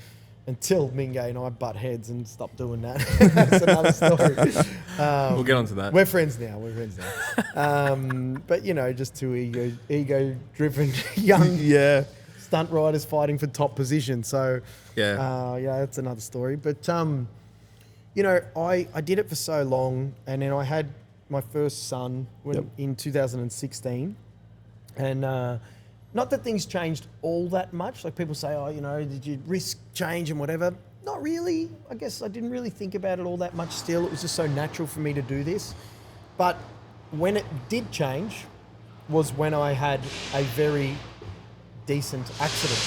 Until Mingay and I butt heads and stopped doing that. That's another story. We'll get onto that. We're friends now. But, you know, just two ego-driven young stunt riders fighting for top position. So, that's another story. But, you know, I did it for so long, and then I had my first son in 2016. And not that things changed all that much. Like people say, oh, you know, did you risk change and whatever? Not really. I guess I didn't really think about it all that much still. It was just so natural for me to do this. But when it did change was when I had a very decent accident.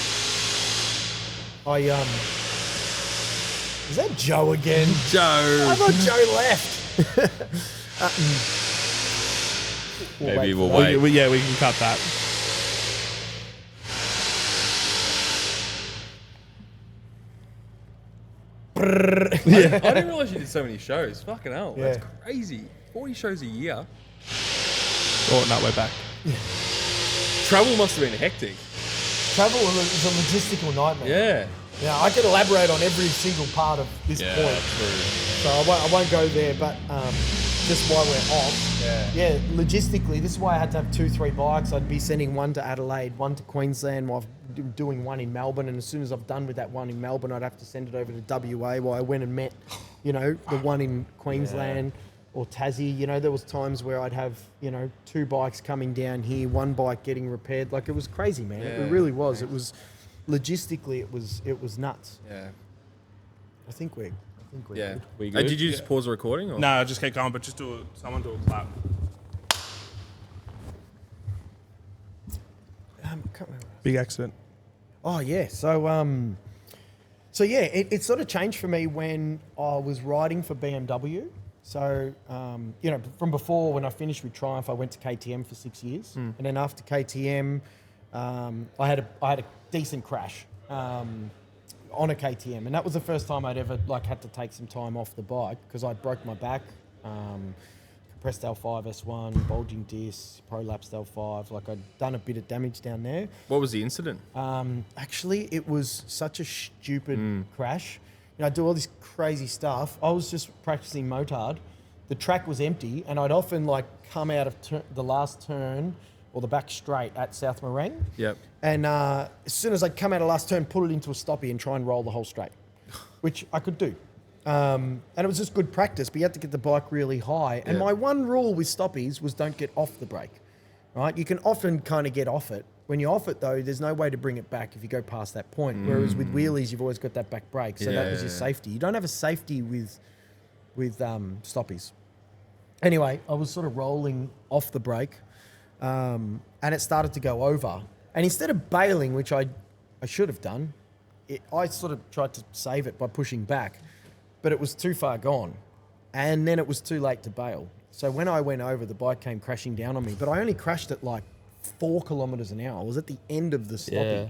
Is that Joe again? Joe. I thought Joe left. Maybe we'll wait. We can cut that. I didn't realize you did so many shows. Fucking hell. Yeah. That's crazy. 40 shows a year. Oh, no, we're back. Travel must have been hectic. Travel is a logistical nightmare. Yeah. Yeah, I could elaborate on every single part of this point. True. So I won't go there, but just while we're off. Yeah, logistically, this is why I had to have 2-3 bikes. I'd be sending one to Adelaide, one to Queensland while doing one in Melbourne. And as soon as I've done with that one in Melbourne, I'd have to send it over to WA while I went and met, you know, the one in Queensland or Tassie. You know, there was times where I'd have, you know, 2 bikes coming down here, 1 bike getting repaired. Like, it was crazy, man. It really was. It was, logistically, it was nuts. Yeah. I think we're Yeah. good. We good? Did you just pause the recording? Or? No, just keep going, but just someone do a clap. Can't remember. Big accident. Oh yeah, so it sort of changed for me when I was riding for BMW. So you know, from before when I finished with Triumph, I went to KTM for 6 years, and then after KTM, I had a decent crash on a KTM, and that was the first time I'd ever had to take some time off the bike because I broke my back. Compressed L5 S1, bulging disc, prolapsed L5. Like, I'd done a bit of damage down there. What was the incident? Actually, it was such a stupid crash. You know, I do all this crazy stuff. I was just practicing motard. The track was empty, and I'd often come out of the last turn or the back straight at South Morang. Yep. And as soon as I'd come out of last turn, put it into a stoppie and try and roll the whole straight, which I could do. And it was just good practice, but you had to get the bike really high. And my one rule with stoppies was don't get off the brake, right? You can often kind of get off it. When you're off it, though, there's no way to bring it back if you go past that point. Whereas with wheelies, you've always got that back brake. So that was your safety. You don't have a safety with stoppies. Anyway, I was sort of rolling off the brake, and it started to go over. And instead of bailing, which I should have done, I sort of tried to save it by pushing back. But it was too far gone. And then it was too late to bail. So when I went over, the bike came crashing down on me. But I only crashed at like 4 kilometres an hour. I was at the end of the stoppie.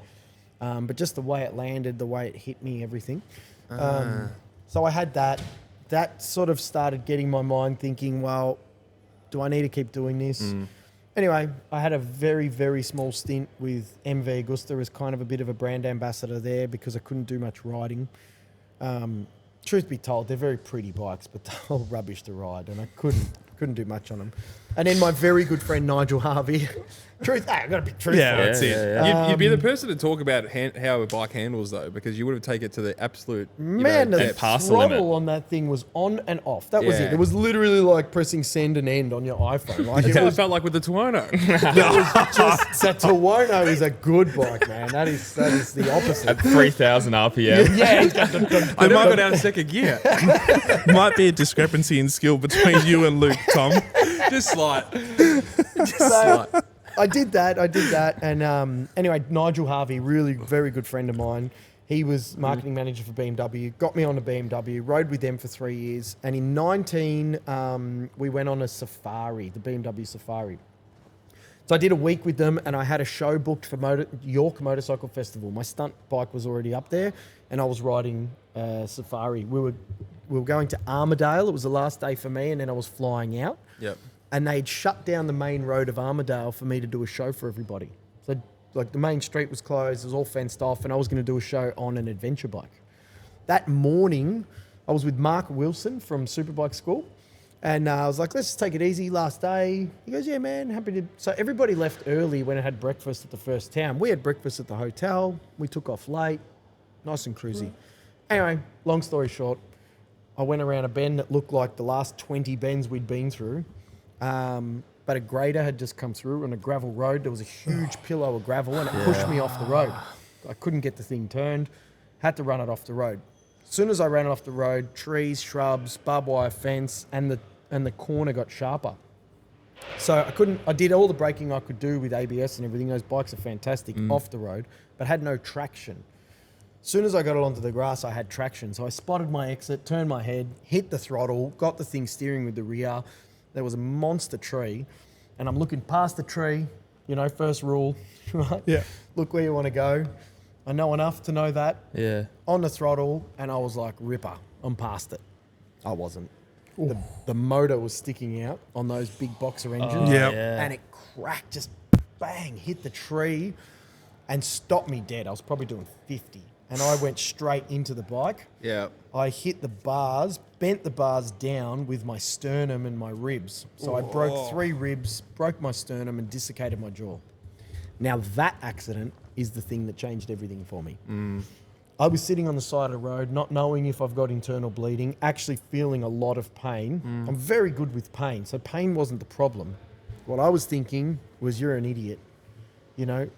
But just the way it landed, the way it hit me, everything. So I had that. That sort of started getting my mind thinking, well, do I need to keep doing this? Anyway, I had a very, very small stint with MV Augusta as kind of a bit of a brand ambassador there because I couldn't do much riding. Truth be told, they're very pretty bikes, but they're all rubbish to ride, and I couldn't do much on them. And then my very good friend Nigel Harvey, I've got to be truthful. Yeah, that's it. You'd be the person to talk about how a bike handles, though, because you would have taken it to the absolute The depth. past the limit. throttle on that thing was on and off. That was Yeah. it. It was literally like pressing send and end on your iPhone. Like That's it how it was felt like with the Tuono. just, so Tuono is a good bike, man. That is the opposite. At 3,000 RPM. Yeah, he's got the I never got out of second gear. Might be a discrepancy in skill between you and Luke, Tom. Just slight. So I did that. And anyway, Nigel Harvey, really very good friend of mine. He was marketing manager for BMW, got me on a BMW, rode with them for 3 years. And in 19, we went on a safari, the BMW Safari. So I did a week with them and I had a show booked for York Motorcycle Festival. My stunt bike was already up there and I was riding safari. We were going to Armadale. It was the last day for me and then I was flying out. Yep. And they'd shut down the main road of Armadale for me to do a show for everybody. So like the main street was closed, it was all fenced off, and I was going to do a show on an adventure bike. That morning, I was with Mark Wilson from Superbike School, and I was like, let's just take it easy, last day. He goes, yeah, man, happy to. So everybody left early when I had breakfast at the first town. We had breakfast at the hotel, we took off late, nice and cruisy. Anyway, long story short, I went around a bend that looked like the last 20 bends we'd been through. But a grader had just come through on a gravel road. There was a huge pillow of gravel and it pushed me off the road. I couldn't get the thing turned, had to run it off the road. As soon as I ran it off the road, trees, shrubs, barbed wire fence, and the corner got sharper. So I did all the braking I could do with ABS and everything. Those bikes are fantastic off the road, but had no traction. As soon as I got it onto the grass, I had traction. So I spotted my exit, turned my head, hit the throttle, got the thing steering with the rear. There was a monster tree, and I'm looking past the tree, first rule, right? Yeah. Look where you want to go. I know enough to know that. Yeah. On the throttle, and I was like, ripper, I'm past it. I wasn't. The motor was sticking out on those big boxer engines, Yep. and it cracked, just bang, hit the tree, and stopped me dead. I was probably doing 50, and I went straight into the bike. Yeah. I hit the bars, bent the bars down with my sternum and my ribs. So I broke 3 ribs, broke my sternum and dislocated my jaw. Now that accident is the thing that changed everything for me. I was sitting on the side of the road, not knowing if I've got internal bleeding, actually feeling a lot of pain. I'm very good with pain, so pain wasn't the problem. What I was thinking was, you're an idiot. You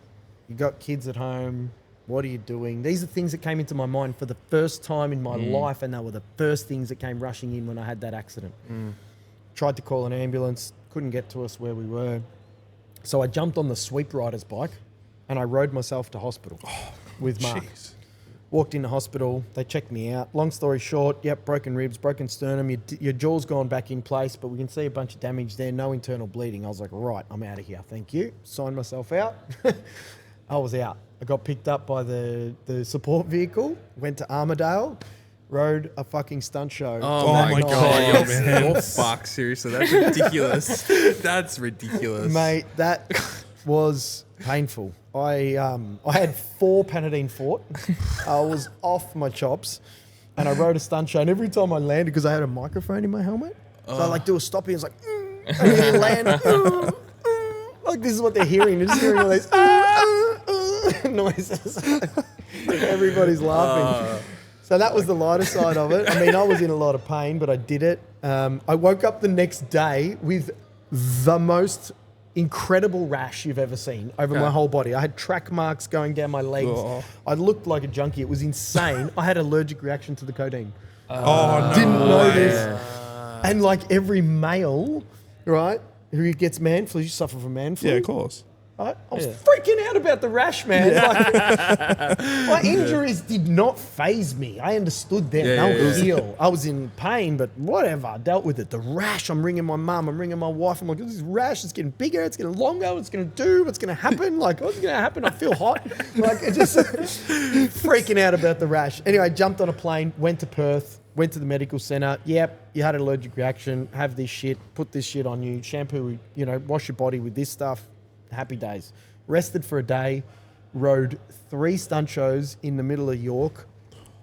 got kids at home. What are you doing? These are things that came into my mind for the first time in my life, and they were the first things that came rushing in when I had that accident. Tried to call an ambulance, couldn't get to us where we were. So I jumped on the sweep rider's bike and I rode myself to hospital with Mark. Jeez. Walked into hospital, they checked me out. Long story short, broken ribs, broken sternum, your jaw's gone back in place, but we can see a bunch of damage there, no internal bleeding. I was like, right, I'm out of here, thank you. Signed myself out. I was out. I got picked up by the support vehicle, went to Armadale, rode a fucking stunt show. Oh that my night. God. man. You're fucked, seriously. That's ridiculous. That's ridiculous. Mate, that was painful. I had 4 Panadeine Fort. I was off my chops, and I rode a stunt show. And every time I landed, because I had a microphone in my helmet, so I do a stoppie. It's like, and then land. Like this is what they're hearing. They're just hearing all these noises. Everybody's laughing. So that was the lighter side of it. I mean, I was in a lot of pain, but I did it. I woke up the next day with the most incredible rash you've ever seen over my whole body. I had track marks going down my legs. Oh. I looked like a junkie. It was insane. I had an allergic reaction to the codeine. Oh, no. Didn't know this. And like every male, right, who gets man flu, you suffer from man flu. Yeah, of course. I was freaking out about the rash, man. Like, my injuries did not faze me. I understood them. They were real. I was in pain, but whatever. I dealt with it. The rash, I'm ringing my mum. I'm ringing my wife. I'm like, this rash is getting bigger. It's getting longer. What's going to do? What's going to happen? Like, what's going to happen? I feel hot. Like, it just freaking out about the rash. Anyway, I jumped on a plane, went to Perth, went to the medical centre. Yep, you had an allergic reaction. Have this shit. Put this shit on you. Shampoo, wash your body with this stuff. Happy days. Rested for a day, rode 3 stunt shows in the middle of York.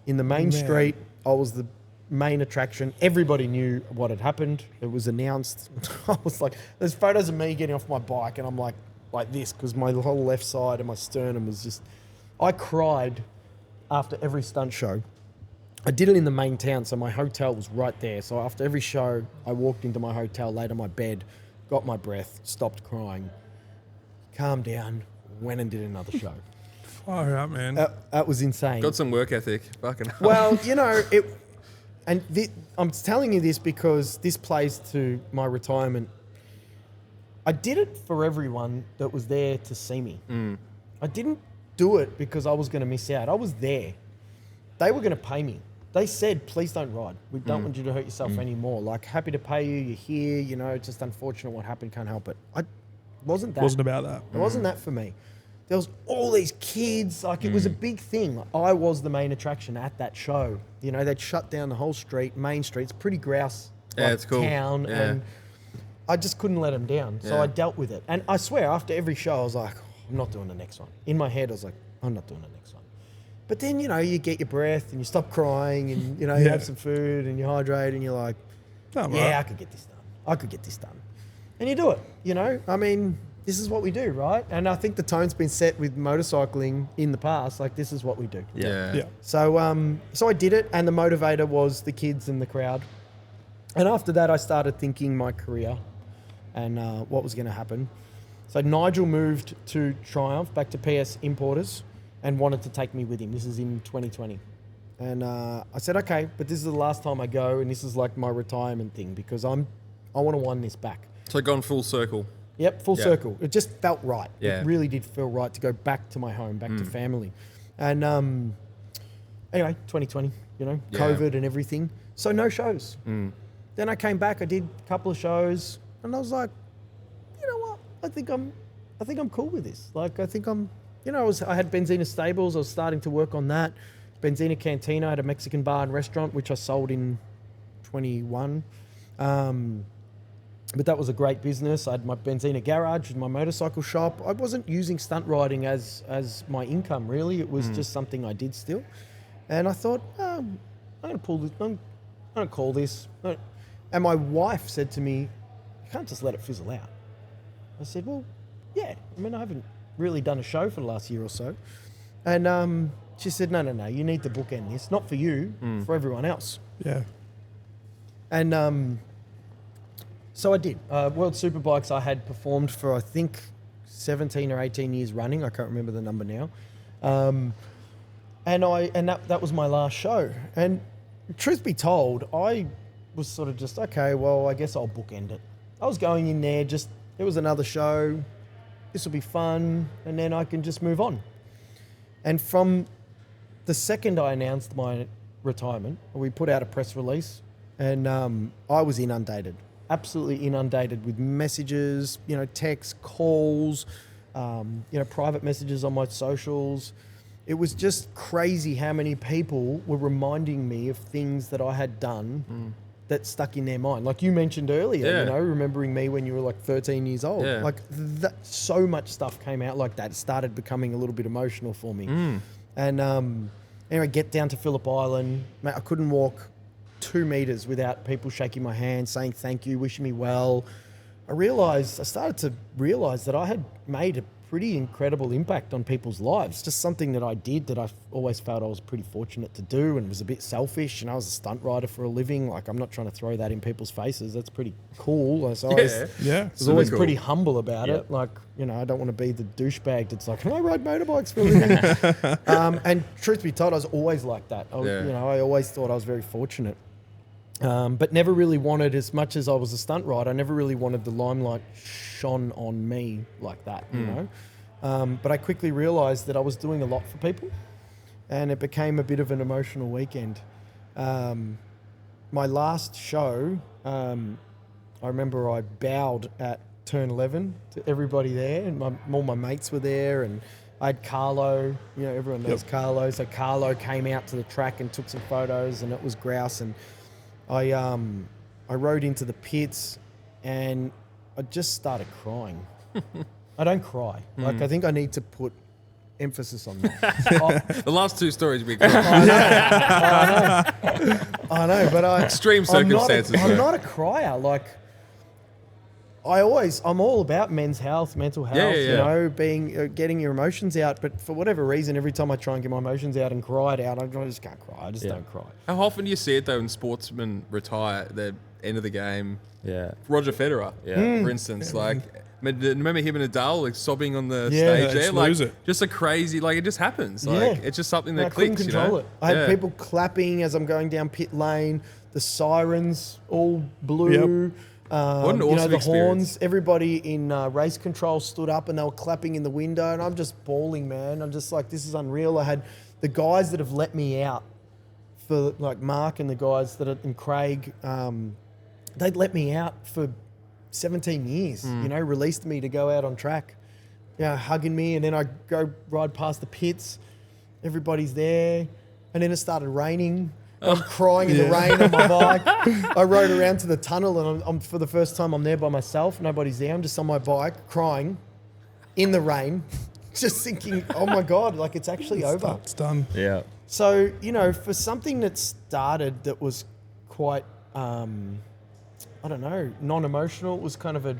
In the main street, I was the main attraction. Everybody knew what had happened. It was announced. I was like, there's photos of me getting off my bike and I'm like this because my whole left side and my sternum was just... I cried after every stunt show. I did it in the main town, so my hotel was right there. So after every show, I walked into my hotel, laid on my bed, got my breath, stopped crying, calmed down, went and did another show. Far out, man. That was insane. Got some work ethic. Fucking hell. Well, I'm telling you this because this plays to my retirement. I did it for everyone that was there to see me. I didn't do it because I was going to miss out. I was there. They were going to pay me. They said, please don't ride. We don't want you to hurt yourself anymore. Like, happy to pay you. You're here. It's just unfortunate what happened. Can't help it. Wasn't about that. It wasn't that for me. There was all these kids. Like, it was a big thing. Like, I was the main attraction at that show. They'd shut down the whole street, main street. It's pretty grouse it's cool. town. Yeah. And I just couldn't let them down. So I dealt with it. And I swear, after every show, I was like, I'm not doing the next one. In my head, I was like, I'm not doing the next one. But then, you get your breath and you stop crying and, you have some food and you hydrate and you're like, I could get this done. I could get this done. And you do it, I mean, this is what we do, right? And I think the tone's been set with motorcycling in the past. Like, this is what we do. Yeah. So I did it, and the motivator was the kids and the crowd. And after that, I started thinking my career and what was going to happen. So Nigel moved to Triumph, back to PS Importers, and wanted to take me with him. This is in 2020. And I said, okay, but this is the last time I go, and this is like my retirement thing because I want to wind this back. So gone full circle. Yep, full circle. It just felt right. Yeah. It really did feel right to go back to my home, back to family. And anyway, 2020, COVID and everything. So no shows. Then I came back, I did a couple of shows, and I was like, you know what? I think I'm cool with this. Like, I think I'm, I had Benzina Stables. I was starting to work on that. Benzina Cantina. I had a Mexican bar and restaurant, which I sold in 21. But that was a great business. I had my Benzina garage and my motorcycle shop. I wasn't using stunt riding as my income, really. It was just something I did still. And I thought, I'm going to pull this. I'm going to call this. And my wife said to me, you can't just let it fizzle out. I said, well, yeah. I mean, I haven't really done a show for the last year or so. And she said, no. You need to bookend this. Not for you, for everyone else. Yeah. And so I did. World Superbikes I had performed for, I think, 17 or 18 years running. I can't remember the number now. And that was my last show. And truth be told, I was sort of just, okay, well, I guess I'll bookend it. I was going in there, just, it was another show. This will be fun. And then I can just move on. And from the second I announced my retirement, we put out a press release and I was inundated. Absolutely inundated with messages, texts, calls, private messages on my socials. It was just crazy how many people were reminding me of things that I had done that stuck in their mind. Like you mentioned earlier, remembering me when you were like 13 years old. Yeah. Like so much stuff came out like that. It started becoming a little bit emotional for me. And anyway, get down to Phillip Island. Mate, I couldn't walk 2 meters without people shaking my hand, saying thank you, wishing me well. I started to realize that I had made a pretty incredible impact on people's lives. Just something that I did that I always felt I was pretty fortunate to do and was a bit selfish. And I was a stunt rider for a living. Like, I'm not trying to throw that in people's faces. That's pretty cool. So I was always pretty humble about it. Like, I don't want to be the douchebag that's like, can I ride motorbikes for a living? And truth be told, I was always like that. I always thought I was very fortunate. But never really wanted, as much as I was a stunt rider, I never really wanted the limelight shone on me like that, you know. But I quickly realised that I was doing a lot for people, and it became a bit of an emotional weekend. My last show, I remember I bowed at turn 11 to everybody there, and all my mates were there, and I had Carlo, you know, everyone knows Carlo. So Carlo came out to the track and took some photos, and it was grouse. And I rode into the pits, and I just started crying. I don't cry. Like, I think I need to put emphasis on that. The last two stories we I got. I know, but Extreme circumstances. I'm not a crier. Like, I'm all about men's health, mental health. You know, getting your emotions out. But for whatever reason, every time I try and get my emotions out and cry it out, I just can't cry. I just don't cry. How often do you see it though when sportsmen retire at the end of the game? Yeah. Roger Federer, for instance, like. Remember him and Nadal like sobbing on the stage there, like lose it. just a crazy, like it just happens, like it's just something that I couldn't clicks. control You know? it. I had people clapping as I'm going down pit lane. The sirens all blew. What an awesome you know, the experience. horns. Everybody in race control stood up and they were clapping in the window, and I'm just bawling, man. I'm just like, this is unreal. I had the guys that have let me out, for like Mark and the guys and Craig. They'd let me out for 17 years, you know, released me to go out on track, you know, hugging me, and then I go ride past the pits, everybody's there, and then it started raining. I'm crying in the rain on my bike. I rode around to the tunnel, and I'm for the first time I'm there by myself. Nobody's there. I'm just on my bike crying in the rain, just thinking, oh my God, like it's actually over. It's done. Yeah. So, you know, for something that started that was quite, I don't know, non-emotional, it was kind of a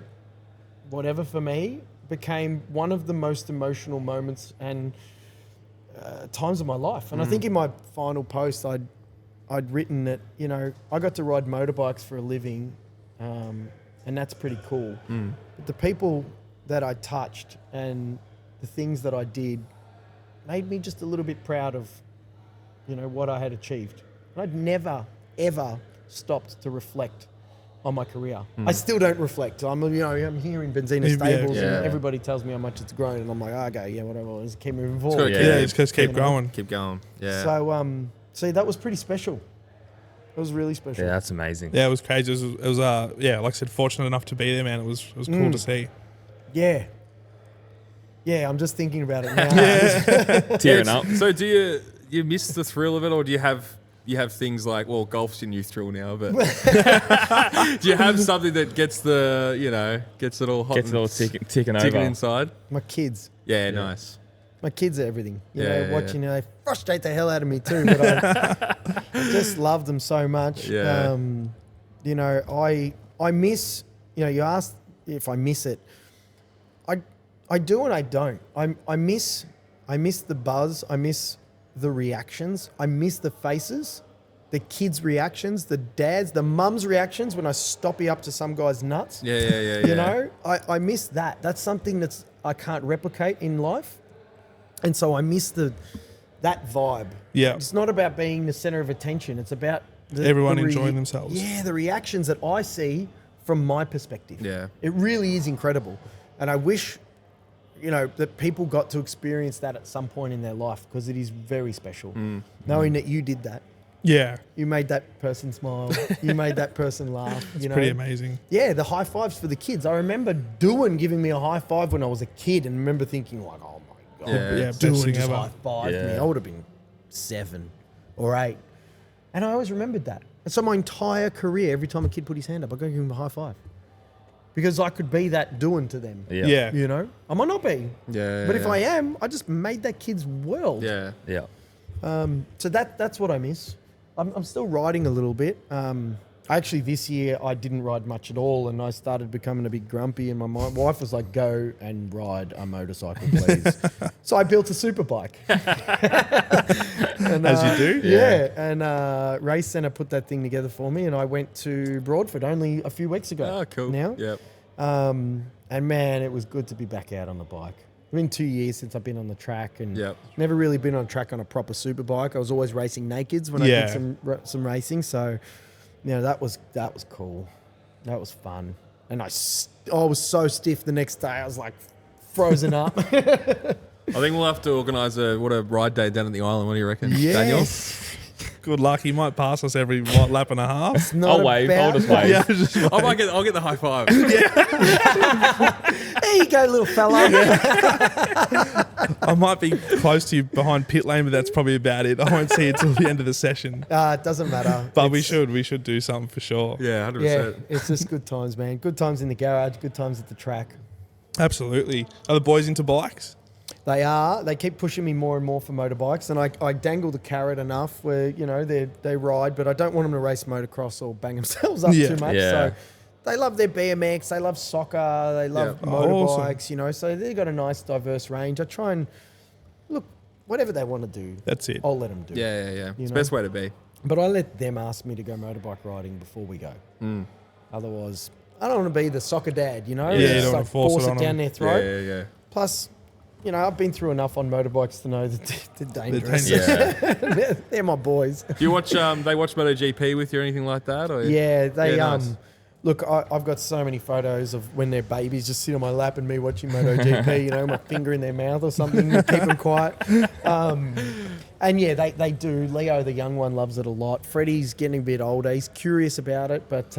whatever for me, became one of the most emotional moments and times of my life. And I think in my final post, I'd written that, you know, I got to ride motorbikes for a living, and that's pretty cool. But the people that I touched and the things that I did made me just a little bit proud of, you know, what I had achieved. And I'd never, ever stopped to reflect on my career. I still don't reflect. I'm here in Benzina Stables, and everybody tells me how much it's grown, and I'm like, okay, yeah, whatever. Let's keep moving forward. Just keep going. Keep going. Yeah. So, see, that was pretty special. It was really special. Yeah, that's amazing. Yeah, it was crazy. It was like I said, fortunate enough to be there, man. It was cool to see. Yeah. Yeah, I'm just thinking about it now. Tearing up. So do you miss the thrill of it, or do you have things like, well, golf's your new thrill now, but do you have something that gets it all hot, Gets it all ticking over. inside? My kids. Yeah, nice. My kids are everything. You Yeah, know, watching, they frustrate the hell out of me too, but I just love them so much. Yeah. You know, I miss, you know, you asked if I miss it. I do and I don't. I miss the buzz. I miss the reactions. I miss the faces, the kids' reactions, the dads, the mums' reactions when I stoppy up to some guy's nuts. Yeah. You know, I miss that. That's something I can't replicate in life. And so I miss that vibe. Yeah. It's not about being the center of attention. It's about Everyone enjoying themselves. Yeah, the reactions that I see from my perspective. Yeah. It really is incredible. And I wish, you know, that people got to experience that at some point in their life, because it is very special. Knowing that you did that. Yeah. You made that person smile. You made that person laugh. It's pretty amazing. Yeah, the high fives for the kids. I remember Doohan giving me a high five when I was a kid, and remember thinking like, oh my God, Yeah, best Doohan thing just ever. high fived me. Yeah. I would have been 7 or 8. And I always remembered that. And so my entire career, every time a kid put his hand up, I go give him a high five. Because I could be that Doohan to them. Yeah. You know? I might not be. Yeah. But if I am, I just made that kid's world. Yeah. Yeah. So that's what I miss. I'm still riding a little bit. Actually, this year I didn't ride much at all, and I started becoming a bit grumpy. And my wife was like, "Go and ride a motorcycle, please." So I built a super bike. And, As you do. Yeah. And Race Centre put that thing together for me, and I went to Broadford only a few weeks ago. Oh, cool. Now. Yep. And man, it was good to be back out on the bike. It's been 2 years since I've been on the track, and Yep. never really been on track on a proper super bike. I was always racing nakeds when I Yeah. did some racing. So Yeah, that was cool. That was fun. And I was so stiff the next day. I was like frozen up. I think we'll have to organise a ride day down at the island. What do you reckon, Daniel? Yes. Good luck. He might pass us every lap and a half. It's not I'll wave. I'll about- just wave. Yeah, just I'll get the high five. There you go, little fella. I might be close to you behind pit lane, but that's probably about it. I won't see it till the end of the session. It doesn't matter. But we should do something for sure. Yeah, 100%. Yeah, it's just good times, man. Good times in the garage, good times at the track. Absolutely. Are the boys into bikes? They are. They keep pushing me more and more for motorbikes, and I dangle the carrot enough where, you know, they ride, but I don't want them to race motocross or bang themselves up too much. Yeah. So they love their BMX, they love soccer, they love Yeah. motorbikes, Awesome. you know, so they've got a nice diverse range. I try and, look, whatever they want to do, That's it. I'll let them do. Yeah. It's You the know? best way to be. But I let them ask me to go motorbike riding before we go. Otherwise, I don't want to be the soccer dad, you know? Yeah, you Just don't wanna like force it on down them. their throat. Yeah. Plus, you know, I've been through enough on motorbikes to know that they're dangerous. Yeah. They're my boys. Do you watch? They watch MotoGP with you or anything like that? Or Yeah, they Yeah, nice. Look, I've got so many photos of when they're babies just sit on my lap and me watching MotoGP, you know, my finger in their mouth or something to keep them quiet. And yeah, they do. Leo, the young one, loves it a lot. Freddie's getting a bit older. He's curious about it, but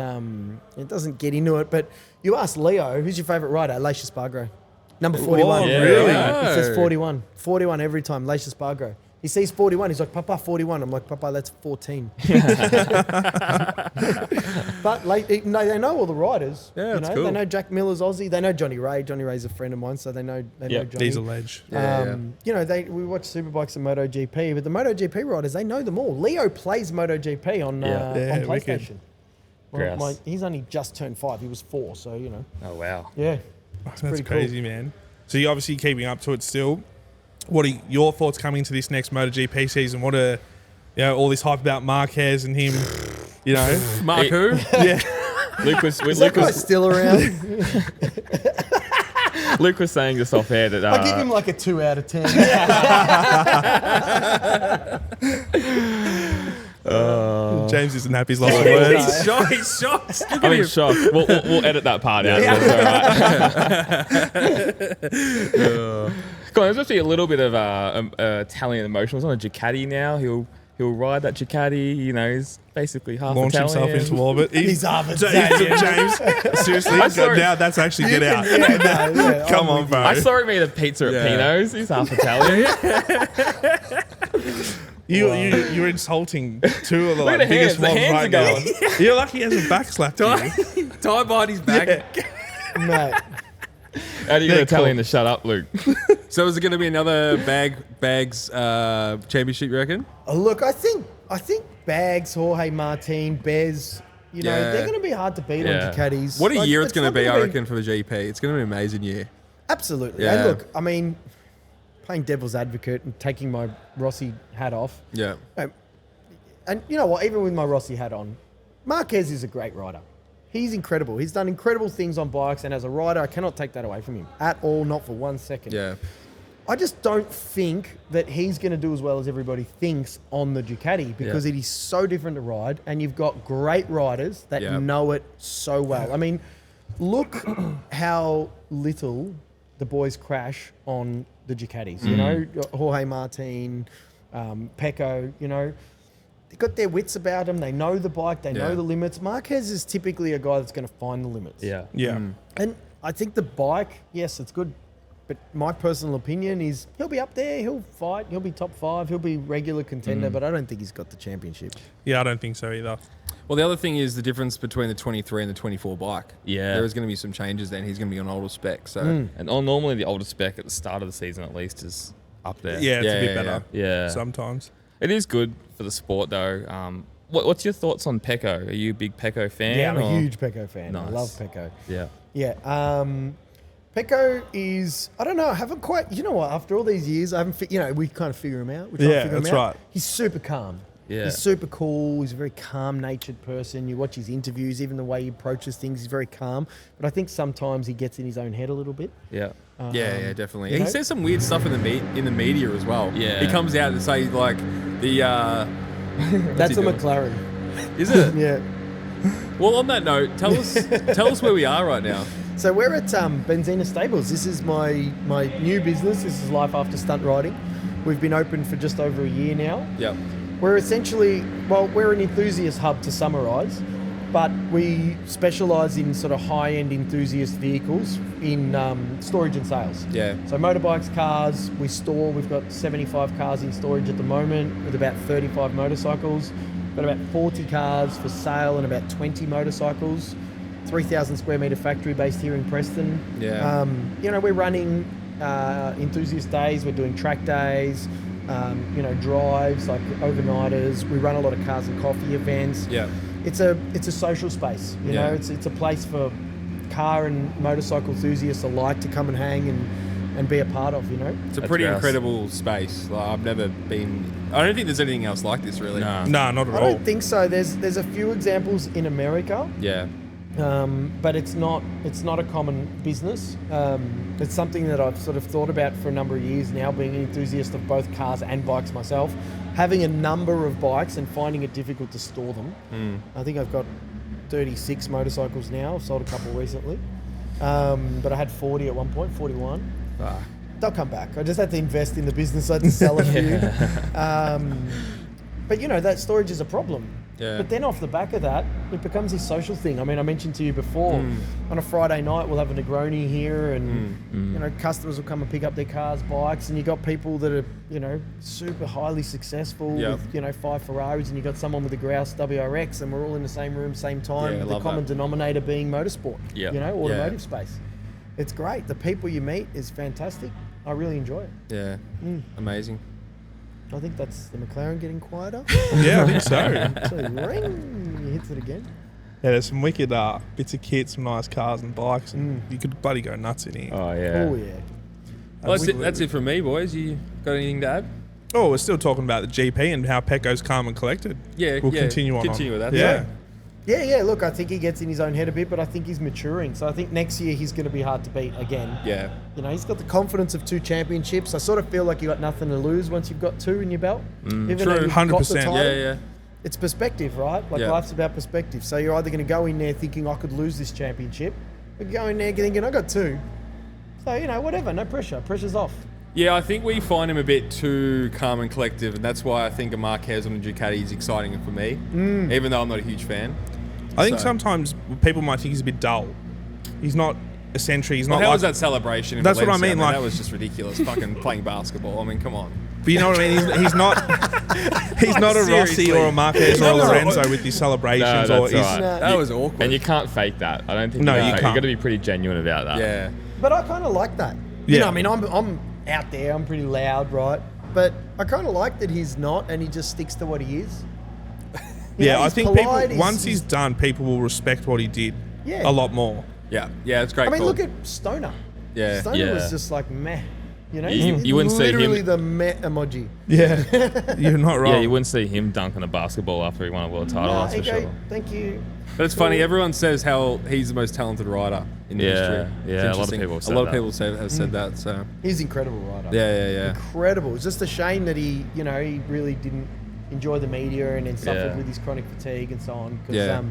it doesn't get into it. But you ask Leo, who's your favourite rider? Lacia Spargo. Number 41. Oh, Yeah, really? He says 41. 41 every time, Lacia Spargo. He sees 41. He's like, Papa, 41. I'm like, Papa, that's 14. But they know all the riders. Yeah, you that's know? cool. They know Jack Miller's Aussie. They know Johnny Ray. Johnny Ray's a friend of mine, so they know Yep, Johnny. He's a ledge. Yeah. You know, we watch Superbikes and MotoGP, but the MotoGP riders, they know them all. Leo plays MotoGP on Yeah, on wicked. PlayStation. Grouse. He's only just turned 5. He was 4, so, you know. Oh, wow. Yeah. That's pretty cool. crazy, man. So you're obviously keeping up to it still. What are your thoughts coming into this next MotoGP season? What are, all this hype about Marquez and him, Mark who? Yeah. Luke was Is that guy still around? Luke was saying this off air that I give him like a 2 out of 10. James isn't happy. He's lost for words. He's shocked. He's shocked. I mean, shocked. We'll edit that part out. That's all right. Come on, there's supposed to be a little bit of Italian emotion. He's on a Ducati now. He'll ride that Ducati. You know, he's basically half Launch Italian. himself into orbit. He's half James, seriously, I saw it. now that's actually get out. Come on, bro. I saw him eat a pizza at Pino's. He's half Italian. You're insulting two of the Look at the biggest hands. The ones hands right are now. going. You're lucky he hasn't backslapped you. Tie behind his back. Mate. How do you get Yeah, Italian cool. to shut up, Luke? So is it going to be another Bags championship, you reckon? Look, I think Bags, Jorge Martin, Bez, you know, Yeah. they're going to be hard to beat Yeah. on Ducatis. What a Like, year it's going to not be, gonna I reckon, for the GP. It's going to be an amazing year. Absolutely. Yeah. And look, I mean, playing devil's advocate and taking my Rossi hat off. Yeah. And you know what? Even with my Rossi hat on, Marquez is a great rider. He's incredible. He's done incredible things on bikes, and as a rider, I cannot take that away from him at all, not for 1 second. Yeah. I just don't think that he's going to do as well as everybody thinks on the Ducati because it is so different to ride, and you've got great riders that Yeah. know it so well. I mean, look how little the boys crash on the Ducatis. You know, Jorge Martin, Pecco, you know, they've got their wits about them. They know the bike. They know the limits. Marquez is typically a guy that's going to find the limits. Yeah. Yeah. And I think the bike, yes, it's good. But my personal opinion is he'll be up there. He'll fight. He'll be top 5. He'll be regular contender. But I don't think he's got the championship. Yeah, I don't think so either. Well, the other thing is the difference between the 23 and the 24 bike. Yeah. There is going to be some changes then. He's going to be on older spec. So, And normally the older spec at the start of the season at least is up there. Yeah, it's a bit Yeah, better. Yeah. Sometimes. It is good for the sport though. What's your thoughts on Pecco? Are you a big Pecco fan? Yeah, I'm a or- huge Pecco fan. I Nice. love Pecco. Yeah. Yeah. Pecco is, I don't know, I haven't quite, you know what, after all these years, I haven't, we kind of figure him out. We try Yeah, to figure him that's out. right. He's super calm. Yeah. He's super cool. He's a very calm-natured person. You watch his interviews, even the way he approaches things, he's very calm. But I think sometimes he gets in his own head a little bit. Yeah. yeah, definitely. you He know? says some weird stuff in the media as well. Yeah. He comes out and say like the That's a he doing? McLaren. is it? Yeah. Well, on that note, tell us where we are right now. So we're at Benzina Stables. This is my new business. This is Life After Stunt Riding. We've been open for just over a year now. Yep. We're essentially, we're an enthusiast hub to summarise, but we specialise in sort of high-end enthusiast vehicles in storage and sales. Yeah. So motorbikes, cars, we store. We've got 75 cars in storage at the moment with about 35 motorcycles. We've got about 40 cars for sale and about 20 motorcycles. 3,000 square metre factory based here in Preston. Yeah. We're running enthusiast days. We're doing track days. Drives like overnighters. We run a lot of cars and coffee events. Yeah. It's a social space. You know, it's a place for car and motorcycle enthusiasts alike to come and hang and be a part of. You know, It's a pretty incredible space. Like, I've never been. I don't think there's anything else like this, really. No. No, not at I all. don't think so. There's a few examples in America. Yeah. But it's not a common business. It's something that I've sort of thought about for a number of years now, being an enthusiast of both cars and bikes myself, having a number of bikes and finding it difficult to store them. I think I've got 36 motorcycles now. I've sold a couple recently. But I had 40 at one point, 41. They'll come back. I just had to invest in the business. I had to sell a few. But that storage is a problem. Yeah. But then off the back of that, it becomes this social thing. I mean, I mentioned to you before, on a Friday night, we'll have a Negroni here and, customers will come and pick up their cars, bikes, and you got people that are, super highly successful with, 5 Ferraris, and you got someone with a Grouse WRX, and we're all in the same room, same time, Yeah, with the love common that. denominator being motorsport, Yeah. automotive space. It's great. The people you meet is fantastic. I really enjoy it. Yeah. Amazing. I think that's the McLaren getting quieter. Yeah, I think so. So ring, he hits it again. Yeah, there's some wicked bits of kit, some nice cars and bikes, and you could bloody go nuts in here. Oh yeah. Oh, yeah. Well, that's it from me, boys. You got anything to add? Oh, we're still talking about the GP and how Pecco's calm and collected. Yeah. We'll continue on. Continue with that. Yeah. Yeah. Look, I think he gets in his own head a bit, but I think he's maturing. So I think next year he's going to be hard to beat again. Yeah. He's got the confidence of 2 championships. I sort of feel like you got nothing to lose once you've got 2 in your belt. Even True. though you've got the 100%. title. Yeah. It's perspective, right? Like Yeah. life's about perspective. So you're either going to go in there thinking I could lose this championship, or go in there thinking I got 2. So whatever, no pressure. Pressure's off. Yeah, I think we find him a bit too calm and collective, and that's why I think a Marquez on a Ducati is exciting for me, even though I'm not a huge fan. I think So- sometimes people might think he's a bit dull. He's not eccentric. He's Well, not how like. was that celebration? In That's what I Valencia? mean, like- that was just ridiculous. Fucking playing basketball. I mean, come on. But you know what I mean? He's not. He's not a Rossi seriously. or a Marquez or a No. Lorenzo with his celebrations. No, or that's his, right. No. That was awkward. And you can't fake that. I don't think. No, you you can. can't. You've got to be pretty genuine about that. Yeah. But I kind of like that. Yeah. I mean, I'm out there. I'm pretty loud, right? But I kind of like that he's not, and he just sticks to what he is. yeah, I he's think polite, people once he's done, people will respect what he did Yeah. a lot more. Yeah. Yeah, it's great. I mean, call. look at Stoner. Yeah. Stoner Yeah. was just like meh. You He's wouldn't see literally him- the meh emoji. Yeah, you're not wrong. Yeah, you wouldn't see him dunking a basketball after he won a world title. Nah, That's for he go, sure. thank you. But it's funny. Everyone says how he's the most talented rider in the Yeah, industry. yeah, It's a lot of interesting. people have A said lot of that. people have said that. So He's an incredible rider. yeah. Incredible. It's just a shame that he really didn't enjoy the media and then suffered Yeah. with his chronic fatigue and so on. 'Cause, Yeah.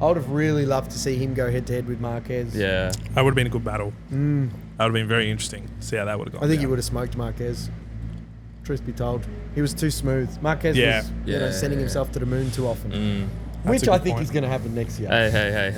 I would have really loved to see him go head to head with Marquez. Yeah. That would have been a good battle. That would have been very interesting to see how that would have gone. I think he down. would have smoked Marquez. Truth be told, he was too smooth. Marquez Yeah. was Yeah. sending himself to the moon too often, That's which a I good think point. is going to happen next year. Hey.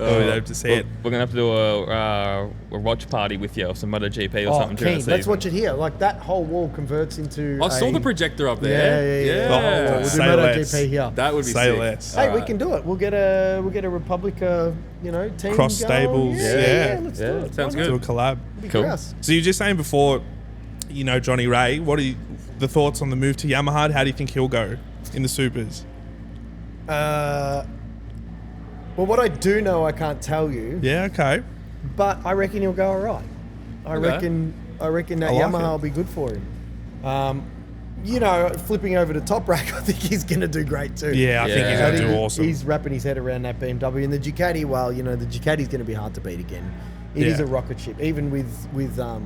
Oh, we'd hope to see it. We're gonna have to do a watch party with you or some MotoGP or Oh, something during keen. the Let's season. watch it here. Like that whole wall converts into. I saw a- the projector up there. Yeah. The whole wall. We'll do Say MotoGP less. here. That would be Say sick. less. Hey, we Alright. can do it. We'll get a Republica, team Cross going. stables. Yeah, let's do Yeah. it. Sounds Why good. not? Do a collab. Be Cool. crass. So you were just saying before, Johnny Ray. What are the thoughts on the move to Yamaha? How do you think he'll go in the supers? Well, what I do know, I can't tell you, Yeah. Okay. but I reckon he'll go all right. I Okay. reckon that I like Yamaha it. will be good for him. Flipping over to Top Rack, I think he's going to do great too. Yeah, I think he's Yeah. going I to think do awesome. He's wrapping his head around that BMW and the Ducati. Well, the Ducati's going to be hard to beat again. It is Yeah. a rocket ship, even with the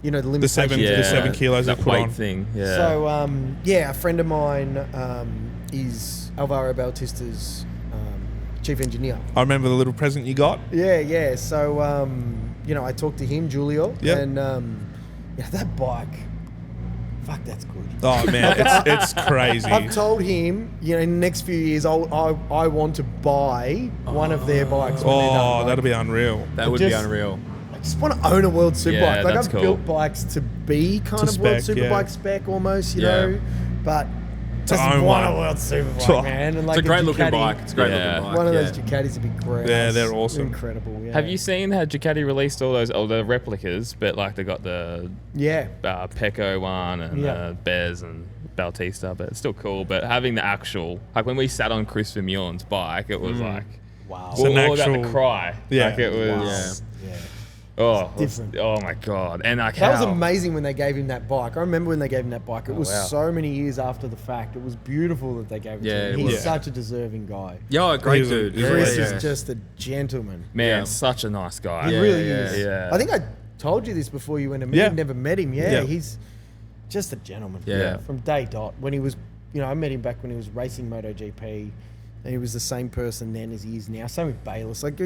the limitations. seven, Yeah. the 7 kilos they that put weight on. thing. Yeah. So a friend of mine is Alvaro Bautista's chief engineer. I remember the little present you got. Yeah. So, I talked to him, Julio, Yep. and that bike, fuck, that's good. Oh man, it's crazy. I've told him, in the next few years, I want to buy one of their bikes. When they're done. That'll be unreal. That would be unreal. I just want to own a world superbike. Yeah, Like that's I've cool. built bikes to be kind To of world spec, superbike yeah. spec almost, you Yeah. know, but just own want one. a world superbike, Oh. man. And like It's a great looking Ducati- bike. It's a great Yeah. looking bike. One of yeah. those Ducatis would be great. Yeah, they're awesome. Incredible. Yeah. Have you seen how Ducati released all those the replicas, but like they got the Yeah. Pecco one and Yeah. Bez and Bautista, but it's still cool. But having the actual, like when we sat on Chris Vermeulen's bike, it was like, Wow. It's an all about actual- the cry. Yeah. Like it was, Yeah. oh, different. oh my God. And like That was how- amazing when they gave him that bike. I remember when they gave him that bike. It was wow. so many years after the fact. It was beautiful that they gave it Yeah, to him. it He's was. such a deserving guy. Yeah, great He's a- dude. he's Yeah, Chris yeah. is just a gentleman. Man, Yeah. such a nice guy. He Yeah, really yeah, is. yeah. I think I told you this before you went to meet Yeah. him. Never met him. Yeah, Yeah. he's just a gentleman. Yeah. From day dot. When he was, I met him back when he was racing MotoGP, and he was the same person then as he is now. Same with Bayless. Like,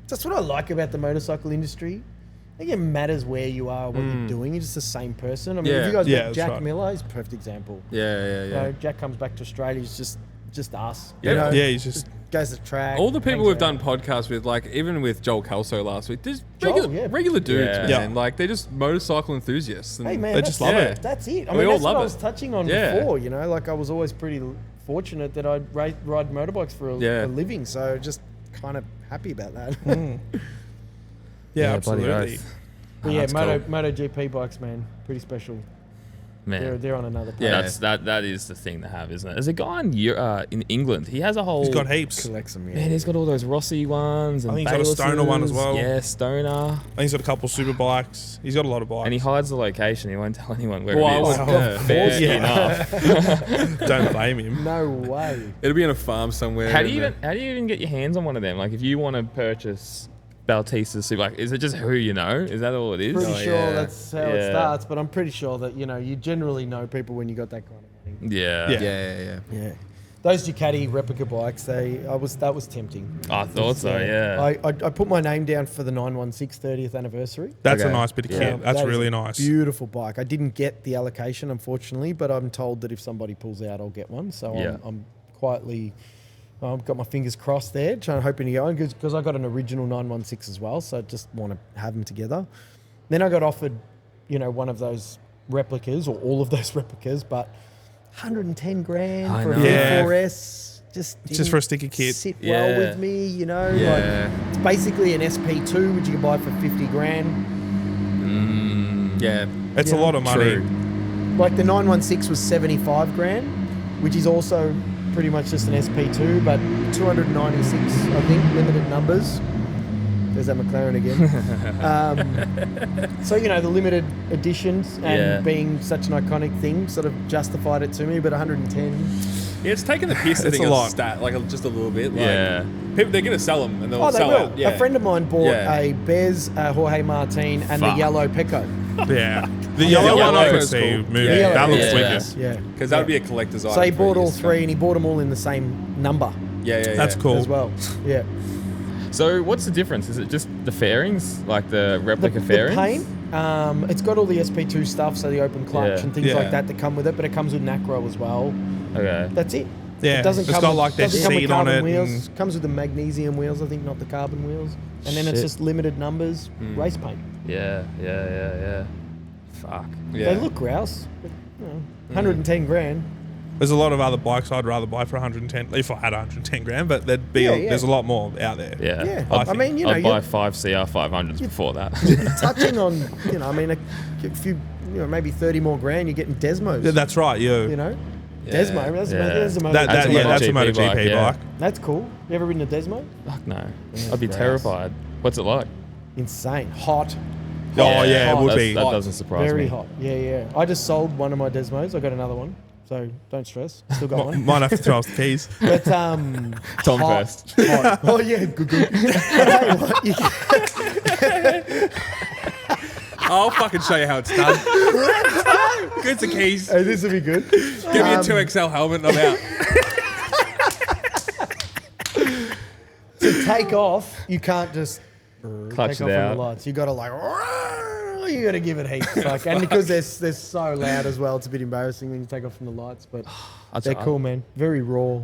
that's what I like about the motorcycle industry. I think it matters where you are, what you're doing. You're just the same person. I mean, Yeah. if you guys Yeah, met that's Jack right. Miller, he's a perfect example. Yeah. You know, Jack comes back to Australia, he's just us. Yeah. You know, Yeah, he's just goes to track. All the people hangs we've done around. podcasts with, like even with Joel Kelso last week, just Joel, yeah. regular dudes, Yeah. man. Yeah. Like they're just motorcycle enthusiasts. And Hey man, They that's, just love it. That's it. I We mean, all that's what love I it. was touching on Yeah. before. Like I was always pretty fortunate that I'd ride motorbikes for a living, so just kind of happy about that. yeah, bloody absolutely. oath. But yeah, That's cool. MotoGP bikes, man, pretty special. Man. They're on another planet. Yeah. That is the thing to have, isn't it? There's a guy in England. He has a whole. He's got heaps. Collects them, yeah. Man, he's got all those Rossi ones. And I think he's got a Stoner one as Baylesses. well. Yeah, Stoner. I think he's got a couple super bikes. He's got a lot of bikes. And he hides the location. He won't tell anyone where Well, it is. yeah. Fair Yeah. enough. Don't blame him. No way. It'll be in a farm somewhere. How do you even get your hands on one of them? Like, if you want to purchase Bautista's super, like, is it just who you know? Is that all it is? Pretty sure yeah. that's how it Yeah. starts, but I'm pretty sure that you generally know people when you got that kind of money. Yeah. Yeah. Yeah. Yeah. Those Ducati replica bikes, that was tempting. I thought so. Yeah. I put my name down for the 916 30th anniversary. That's Okay. a nice bit of Yeah. kit. That's That is really a nice. Beautiful bike. I didn't get the allocation, unfortunately, but I'm told that if somebody pulls out, I'll get one. So Yeah. I'm quietly, I've got my fingers crossed there, hoping to go on because I got an original 916 as well. So I just want to have them together. Then I got offered, one of those replicas or all of those replicas, but 110 grand I for a know. Yeah. V4S. Just for a sticker kit. Sit Yeah. well with me, Yeah. Like, it's basically an SP2, which you can buy for 50 grand. Yeah. It's a Yeah. lot of money. True. Like the 916 was 75 grand, which is also pretty much just an SP2, but 296, I think, limited numbers. There's that McLaren again. So, the limited editions and Yeah. being such an iconic thing sort of justified it to me, but 110. Yeah, it's taking the piss. I It's think a of lot. stat, like just a little bit. Like, Yeah. People, they're gonna sell them and they'll Oh, they sell will. out. Yeah. A friend of mine bought Yeah. a Bez, Jorge Martin, and the Fuck. yellow Pecco. Yeah. The Yeah, yellow the one I yellow could is see cool. moving. Yeah, That looks yeah. wicked. Yeah. Because that would be a collector's item. So he for bought all years to three, come. and he bought them all in the same number Yeah. That's cool. as well. Yeah. So what's the difference? Is it just the fairings, like the replica fairings? paint, it's got all the SP2 stuff, so the open clutch Yeah. and things Yeah. like that come with it, but it comes with Nacro as well. Okay. That's it. Yeah, It doesn't it's come got with, like that doesn't come with seat on carbon it wheels. and- Comes with the magnesium wheels, I think, not the carbon wheels. And then it's Shit. just limited numbers, race paint. Yeah. Fuck. Yeah. They look grouse, but 110 grand. There's a lot of other bikes I'd rather buy for 110 if I had 110 grand, but there'd be Yeah, yeah. there's a lot more out there. Yeah. Yeah, I I think. mean, I'd buy you're 5 CR500s before that. touching on, a few, maybe 30 more grand, you're getting Desmos. Yeah, that's right. you know? Yeah. Desmo, that's, Yeah. that's a motor. That's a MotoGP MotoGP bike, yeah. bike. That's cool. You ever ridden a Desmo? Fuck no. Yeah, I'd be gross. terrified. What's it like? Insane. Hot. Oh yeah, it would Hot. be. That doesn't surprise Very me. hot. Yeah. I just sold one of my Desmos. I got another one. So don't stress. Still got one. Might have to throw us the keys. But Tom hot, first. hot. Oh yeah, good. Hey, what? I'll fucking show you how it's done. Good to keys. Hey, this will be good. Give me a 2XL helmet and I'm out. take off, you can't just Clutch take it off out. on the lights. You got to like, you got to give it heaps. Like, and because they're so loud as well, it's a bit embarrassing when you take off from the lights. But they're cool, man. Very raw.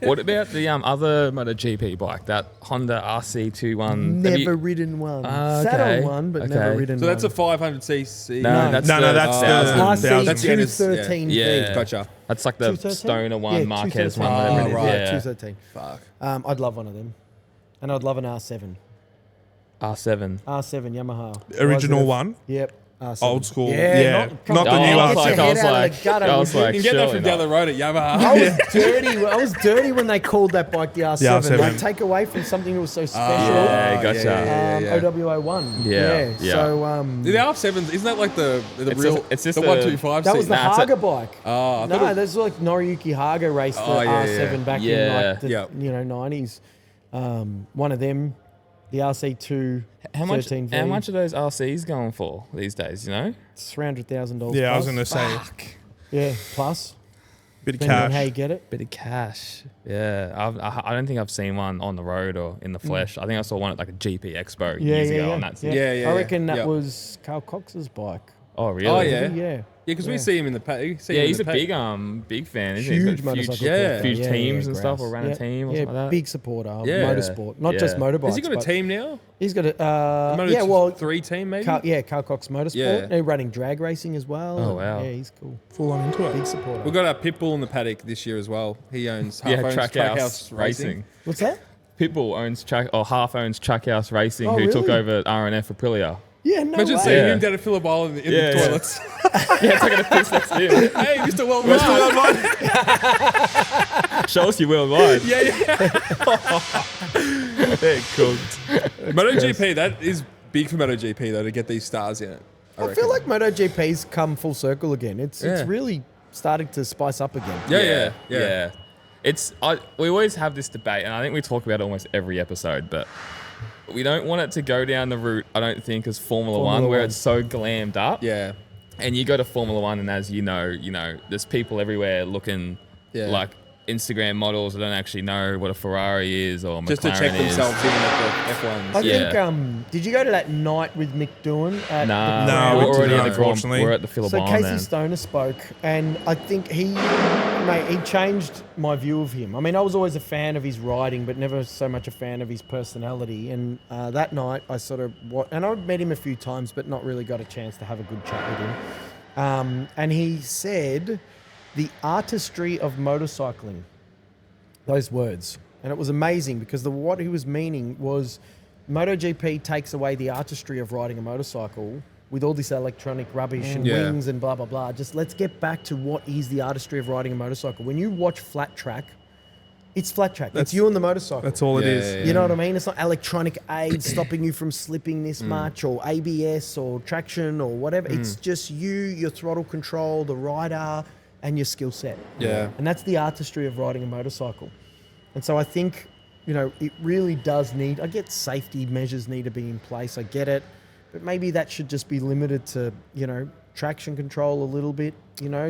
What about the other MotoGP bike, that Honda RC21? Never ridden one. Sat okay. on one, but Okay. never ridden So one. that's a 500cc. No, that's No, the that's the RC 1000. yeah, it's- 213 yeah. V. Gotcha. That's like the 213? Stoner one, Yeah, Marquez 213. one, whatever it is. right. Yeah. 213. Fuck. I'd love one of them. And I'd love an R7. R7. R7 Yamaha. Original Positive. one. Yep. R7. Old school. Yeah, Yeah. come Not on. the new Get R7. your head I was out of like, the gutter, I was would you? like, You can get that from surely down not. the road at Yamaha. I was dirty. I was dirty when they called that bike the R7. R7. Like, take away from something that was so special. Yeah, gotcha. yeah. OWO1. Yeah, yeah. So The R7s, isn't that like the It's real, just- it's just the a- 125 that was the Nah, it's Haga bike. Oh, I No, thought it, that's like Noriyuki Haga raced the Oh, yeah, R7 yeah. back in Yeah. like the Yeah. 90s. One of them, the RC2 How much 13V. How much are those RCs going for these days, you know? It's $300,000. Yeah, I was plus. going to say, Yeah, plus. bit of Depending on how cash. you get it. Bit of cash. Yeah. I don't think I've seen one on the road or in the flesh. I think I saw one at like a GP Expo years ago, and that's it. Yeah, I reckon that yeah. was Carl Cox's bike. Oh, really? Oh, yeah. Yeah. because we Yeah. see him in the paddock. Yeah, he's a big fan, isn't he? Huge He's got motorcycle. yeah. huge player. teams and stuff, grouse. or ran a team or something like that. big supporter of Yeah. motorsport, not just Yeah. motorbikes. Has he got a but team now? He's got a Moto 3 three team maybe. Carl Cox Motorsport. Yeah. They're running drag racing as well. Oh, wow. Yeah, he's cool. Full on into Big it. supporter. We've got our Pitbull in the paddock this year as well. He owns half Yeah, owns Trackhouse Racing. What's that? Pitbull owns half owns Trackhouse Racing, Oh, who took really? over RNF Aprilia. Yeah, no Imagine way. seeing Yeah. him down at Phillip Island in Yeah, the yeah. toilets. Yeah, taking a piss next to him. Hey, Mr. Worldwide. Show us your worldwide. Yeah, yeah. They're cooked. MotoGP, that is big for MotoGP though to get these stars in it. I feel like MotoGP's come full circle again. It's Yeah. really starting to spice up again. Yeah. We always have this debate, and I think we talk about it almost every episode, but we don't want it to go down the route, I don't think, as Formula One, where One. it's so glammed up. Yeah. And you go to Formula One, and as you know, there's people everywhere looking Yeah. like Instagram models that don't actually know what a Ferrari is or McLaren Just to check is. themselves in at the F1s. I Yeah. think, did you go to that night with Mick Doohan? At Nah, the No, we're we Grand? already didn't, at the Grand. unfortunately. We're at the Phillip So Island. Casey Stoner spoke, and I think he changed my view of him. I mean, I was always a fan of his riding, but never so much a fan of his personality. And that night, I and I met him a few times, but not really got a chance to have a good chat with him. And he said, the artistry of motorcycling, those words. And it was amazing because what he was meaning was MotoGP takes away the artistry of riding a motorcycle with all this electronic rubbish and Yeah. wings and blah, blah, blah. Just let's get back to what is the artistry of riding a motorcycle. When you watch Flat Track, it's Flat Track. It's you and the motorcycle. That's all it Yeah, is. yeah, You know what I mean? It's not electronic aids stopping you from slipping this Mm. much, or ABS or traction or whatever. It's just you, your throttle control, the rider, and your skill set. Yeah. And that's the artistry of riding a motorcycle. And so I think, it really does need, I get safety measures need to be in place. I get it. But maybe that should just be limited to, traction control a little bit,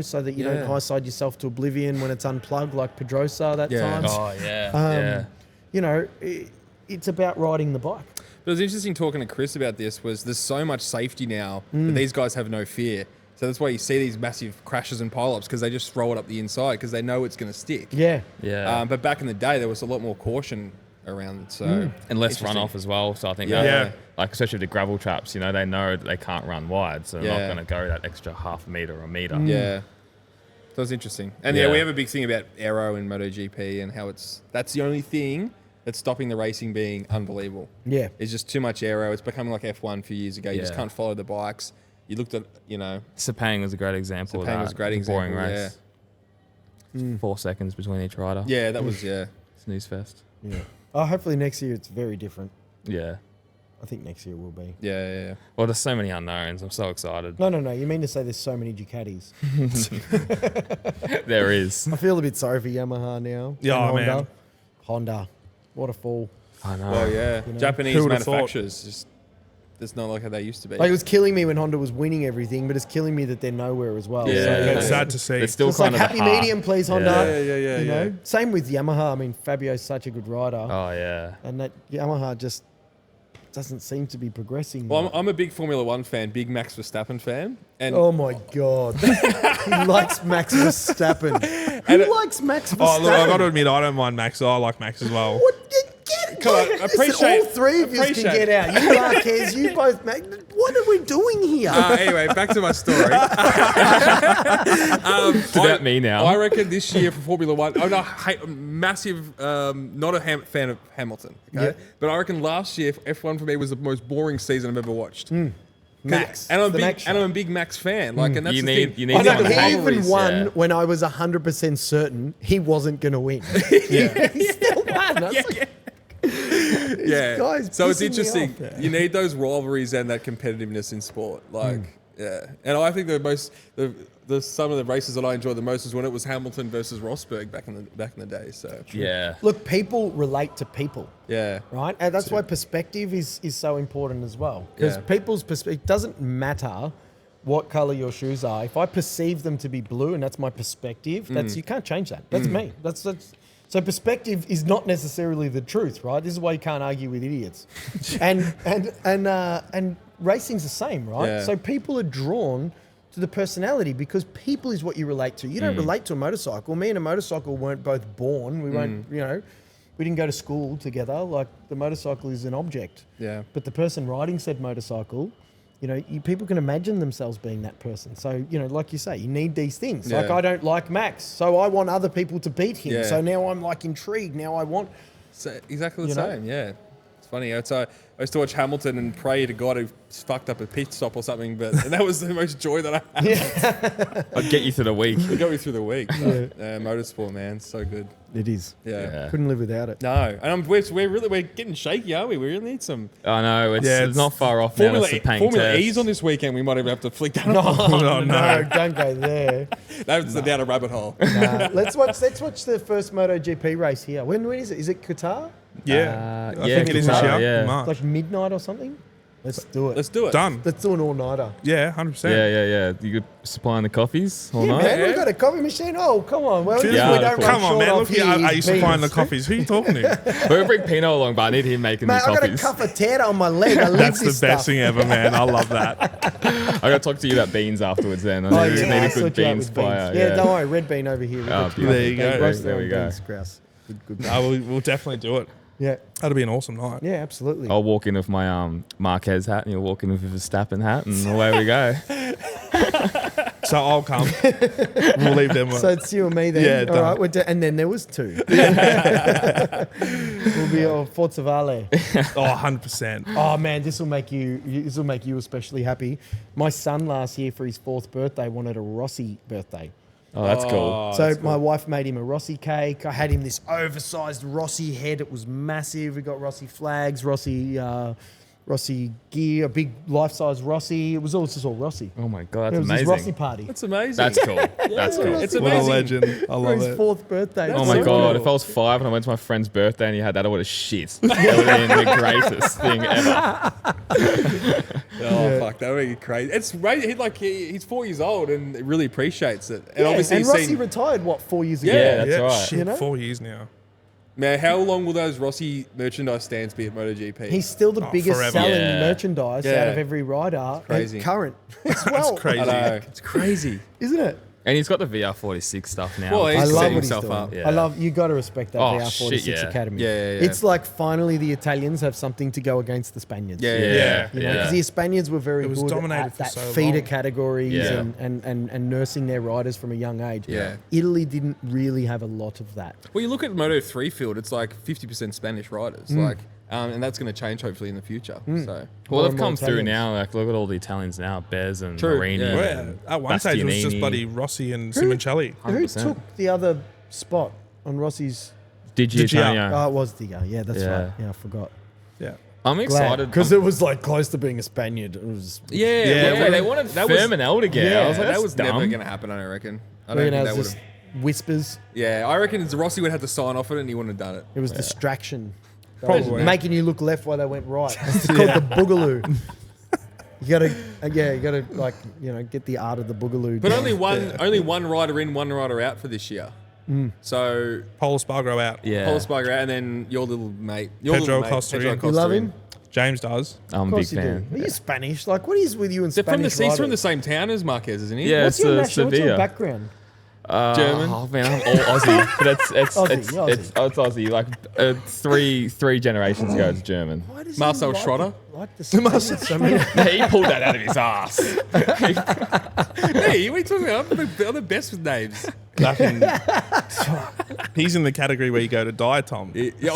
so that you don't high-side yourself to oblivion when it's unplugged like Pedrosa that Yeah. time. Oh, yeah. It's about riding the bike. But it was interesting talking to Chris about this was there's so much safety now that these guys have no fear. So that's why you see these massive crashes and pile-ups because they just throw it up the inside because they know it's going to stick. Yeah. Yeah. But back in the day, there was a lot more caution around it. So And less interesting. runoff as well. So I think, Yeah. like especially with the gravel traps, they know that they can't run wide, so they're not Yeah. going to go that extra half a meter or a meter. Yeah. So it's interesting. And Yeah. we have a big thing about aero in MotoGP and how that's the only thing that's stopping the racing being unbelievable. Yeah. It's just too much aero. It's becoming like F1 a few years ago. You just Yeah. can't follow the bikes. You looked at, Sepang was a great example of Sepang that. was a great It's boring example, race. 4 seconds between each rider. yeah, that was, Snooze fest. Yeah. Oh, hopefully next year it's very different. Yeah. I think next year will be. yeah. Well, there's so many unknowns. I'm so excited. No. You mean to say there's so many Ducatis? There is. I feel a bit sorry for Yamaha now. Yeah, and man. Honda. What a fall. I know. Well, yeah. You know. Japanese Who would've thought? manufacturers just it's not like how they used to be. Like, it was killing me when Honda was winning everything, but it's killing me that they're nowhere as well. Yeah. So, Yeah, it's sad to see. It's still it's like kind of happy the heart. medium, please, Honda. Yeah. You know, same with Yamaha. I mean, Fabio's such a good rider, Oh yeah. and that Yamaha just doesn't seem to be progressing. Well, I'm a big Formula One fan, big Max Verstappen fan, and Oh my God. He likes Max Verstappen. Who likes Max Verstappen? Oh, look, I got to admit, I don't mind Max. I like Max as well. What? Get, Come on, listen, appreciate- all three of you can appreciate- get out. You Marquez, you both, Max. What are we doing here? anyway, back to my story. It's about me now. I reckon this year for Formula One, I'm not massive, not a fan of Hamilton, okay? Yeah. But I reckon last year F1 for me was the most boring season I've ever watched. Max. And I'm The big, Max and I'm a big Max fan. Like, and that's You the need- thing. you need I know someone the to He hate. even rivalries. won yeah. when I was 100% certain he wasn't going to win. He still won. I was like, Yeah. guy's So it's pissing me interesting. off. Yeah. You need those rivalries and that competitiveness in sport. Like, yeah. And I think the some of the races that I enjoyed the most was when it was Hamilton versus Rosberg back in the day. So Yeah. Look, people relate to people. yeah. Right, and that's why perspective is so important as well. Because Yeah. people's perspective, it doesn't matter what color your shoes are. If I perceive them to be blue, and that's my perspective, that's you can't change that. That's me. That's so perspective is not necessarily the truth, right? This is why you can't argue with idiots. and racing's the same, right? Yeah. So people are drawn to the personality because people is what you relate to. You don't relate to a motorcycle. Me and a motorcycle weren't both born. We weren't, we didn't go to school together. Like, the motorcycle is an object. Yeah. But the person riding said motorcycle, people can imagine themselves being that person. So, like you say, you need these things. Like, Yeah. I don't like Max, so I want other people to beat him. Yeah. So now I'm like intrigued. Now I want. So exactly the You know? same. Yeah. It's funny. I used to watch Hamilton and pray to God who fucked up a pit stop or something, and that was the most joy that I had. I'd get you through the week. It got me through the week. But, motorsport, man, so good. It is. Yeah. Couldn't live without it. No, and we're getting shaky, aren't we? We really need some I know it's not far off now. Formula, It's the paying Formula test. E's on this weekend. We might even have to flick that. No, no. don't go there. That's down a rabbit hole. Let's watch the first MotoGP race here. When is it? Is it Qatar? Yeah. I yeah, think it is this Qatar, year. yeah. in March. Like midnight or something? Let's do it. Let's do it. Done. Let's do an all-nighter. Yeah, 100%. Yeah. You supplying the coffees all Yeah, night? man, we've got a coffee machine. Oh, come on. Well, Yeah, we don't cool. run Come on, short man. off Look here. here, I used to find the beans. coffees. Who are you talking to? We'll bring Pino along, but I need him making Mate, me I got a coffees. cafetera on my leg. I live That's the this best stuff. thing ever, man. I love that. I got to talk to you about beans afterwards then. I Oh, need, yeah, need I a sort good you out beans with beans. fire. Yeah, don't worry. Red bean over here. Oh, We've got there you they go. roast There their we own go. beans, Grouse. Good. No, we'll definitely do it. Yeah, That'll be an awesome night. yeah, absolutely. I'll walk in with my Marquez hat and you'll walk in with a Verstappen hat and away we go. So I'll come. We'll leave them. So it's you and me then. Yeah, All done. right. And then there was two. We'll be all Forza Vale. Oh, 100%. Oh man, this will make you especially happy. My son last year for his 4th birthday wanted a Rossi birthday. Oh, that's cool. So my wife made him a Rossi cake. I had him this oversized Rossi head. It was massive. We got Rossi flags, Rossi gear, a big life-size Rossi. It was just all Rossi. Oh my God, It that's was his amazing. Rossi party. That's amazing. That's cool. That's cool. It's What a amazing. legend. I For love his it. 4th birthday. Oh That's my so God, cool. if I was 5 and I went to my friend's birthday and he had that, I would have shit. That would have been the greatest thing ever. Oh fuck, that would be crazy. It's right. He's 4 years old and really appreciates it. And Yeah, obviously, and he's Rossi seen. retired, 4 years ago? Yeah, that's yeah, right. shit, You know? 4 years now. Man, how long will those Rossi merchandise stands be at MotoGP? He's still the biggest forever. selling Yeah. merchandise Yeah. out of every rider. crazy. And current as well. That's crazy. I know. It's crazy. Isn't it? And he's got the VR46 stuff now. Well, which he's I is love setting what he's himself doing. up. Yeah. I love, you got to respect that Oh, VR46 shit, yeah. Academy. Yeah. It's like finally the Italians have something to go against the Spaniards. Yeah. Yeah. You know, because the Spaniards were very It was good dominated at for that so feeder long. categories Yeah. and nursing their riders from a young age. Yeah. Italy didn't really have a lot of that. Well, you look at Moto3 field; it's like 50% Spanish riders, and that's going to change hopefully in the future. So Well, More they've and more come through Italians. now. Like, look at all the Italians now. Bez and True, Marini. yeah. Well, and at one stage, it was just Bastianini. bloody Rossi and Simoncelli. Who 100%. took the other spot on Rossi's? Digio. Oh, it was Diga. Yeah, that's Yeah. right. Yeah, I forgot. Yeah. I'm excited. Because it was like close to being a Spaniard. It was. Yeah, they wanted that was- Fermanel to get. I was like, that that's was dumb. never going to happen. I don't reckon. I You don't know, think that it's would just have. whispers. Yeah, I reckon Rossi would have to sign off on it, and he wouldn't have done it. It was distraction. They were Probably. making you look left while they went right. It's called the boogaloo. You gotta, like, get the art of the boogaloo. But down. only one rider in, one rider out for this year. So Paul Spargo out. Yeah. Paul Spargo out, and then your little mate, Pedro Costa in. You love him? James does. I'm Of a big course you fan. do. Are you Spanish? Like, what is with you and They're from Spanish he's from the riders? same town as Marquez, isn't he? Yeah, What's it's your national? What's your Sevilla. background? German. Oh man, I'm all Aussie. But it's Aussie. Like three generations ago, it's German. Why does he Marcel like Schroeder? Like the Spanish so many? He pulled that out of his ass. Hey, what are you talking about? I'm the best with names. He's in the category where you go to die, Tom.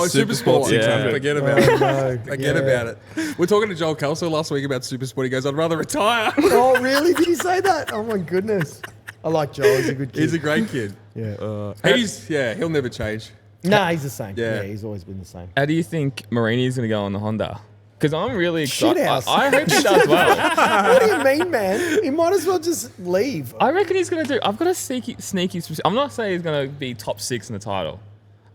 Super Sport. 600. Forget about it. no. Forget about it. We're talking to Joel Kelso last week about Super Sport. He goes, I'd rather retire. Oh, really? Did he say that? Oh, my goodness. I like Joel. He's a good kid. He's a great kid. Yeah. He'll never change. Nah, he's the same. Yeah. Yeah, he's always been the same. How do you think Marini's going to go on the Honda? Because I'm really excited. Shithouse. I hope he does well. What do you mean, man? He might as well just leave. I reckon he's going to do. I've got a sneaky. I'm not saying he's going to be top 6 in the title.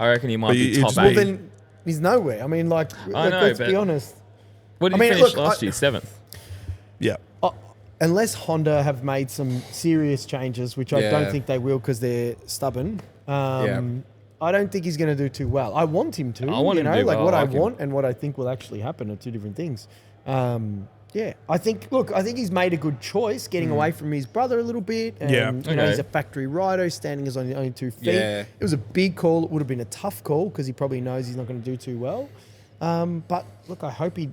I reckon he might be you top just- 8. Well, then he's nowhere. I mean, like, I know, let's but- be honest. What did I he mean, finish look, last year? 7th. Yeah. Unless Honda have made some serious changes, which I Yeah. don't think they will because they're stubborn. I don't think he's going to do too well. I want him to. I want him to do like well. what I I like him. want and what I think will actually happen are two different things. Yeah, I think he's made a good choice getting away from his brother a little bit. And, Yeah. he's a factory rider, standing on his own 2 feet. Yeah. It was a big call. It would have been a tough call because he probably knows he's not going to do too well. But look, I hope he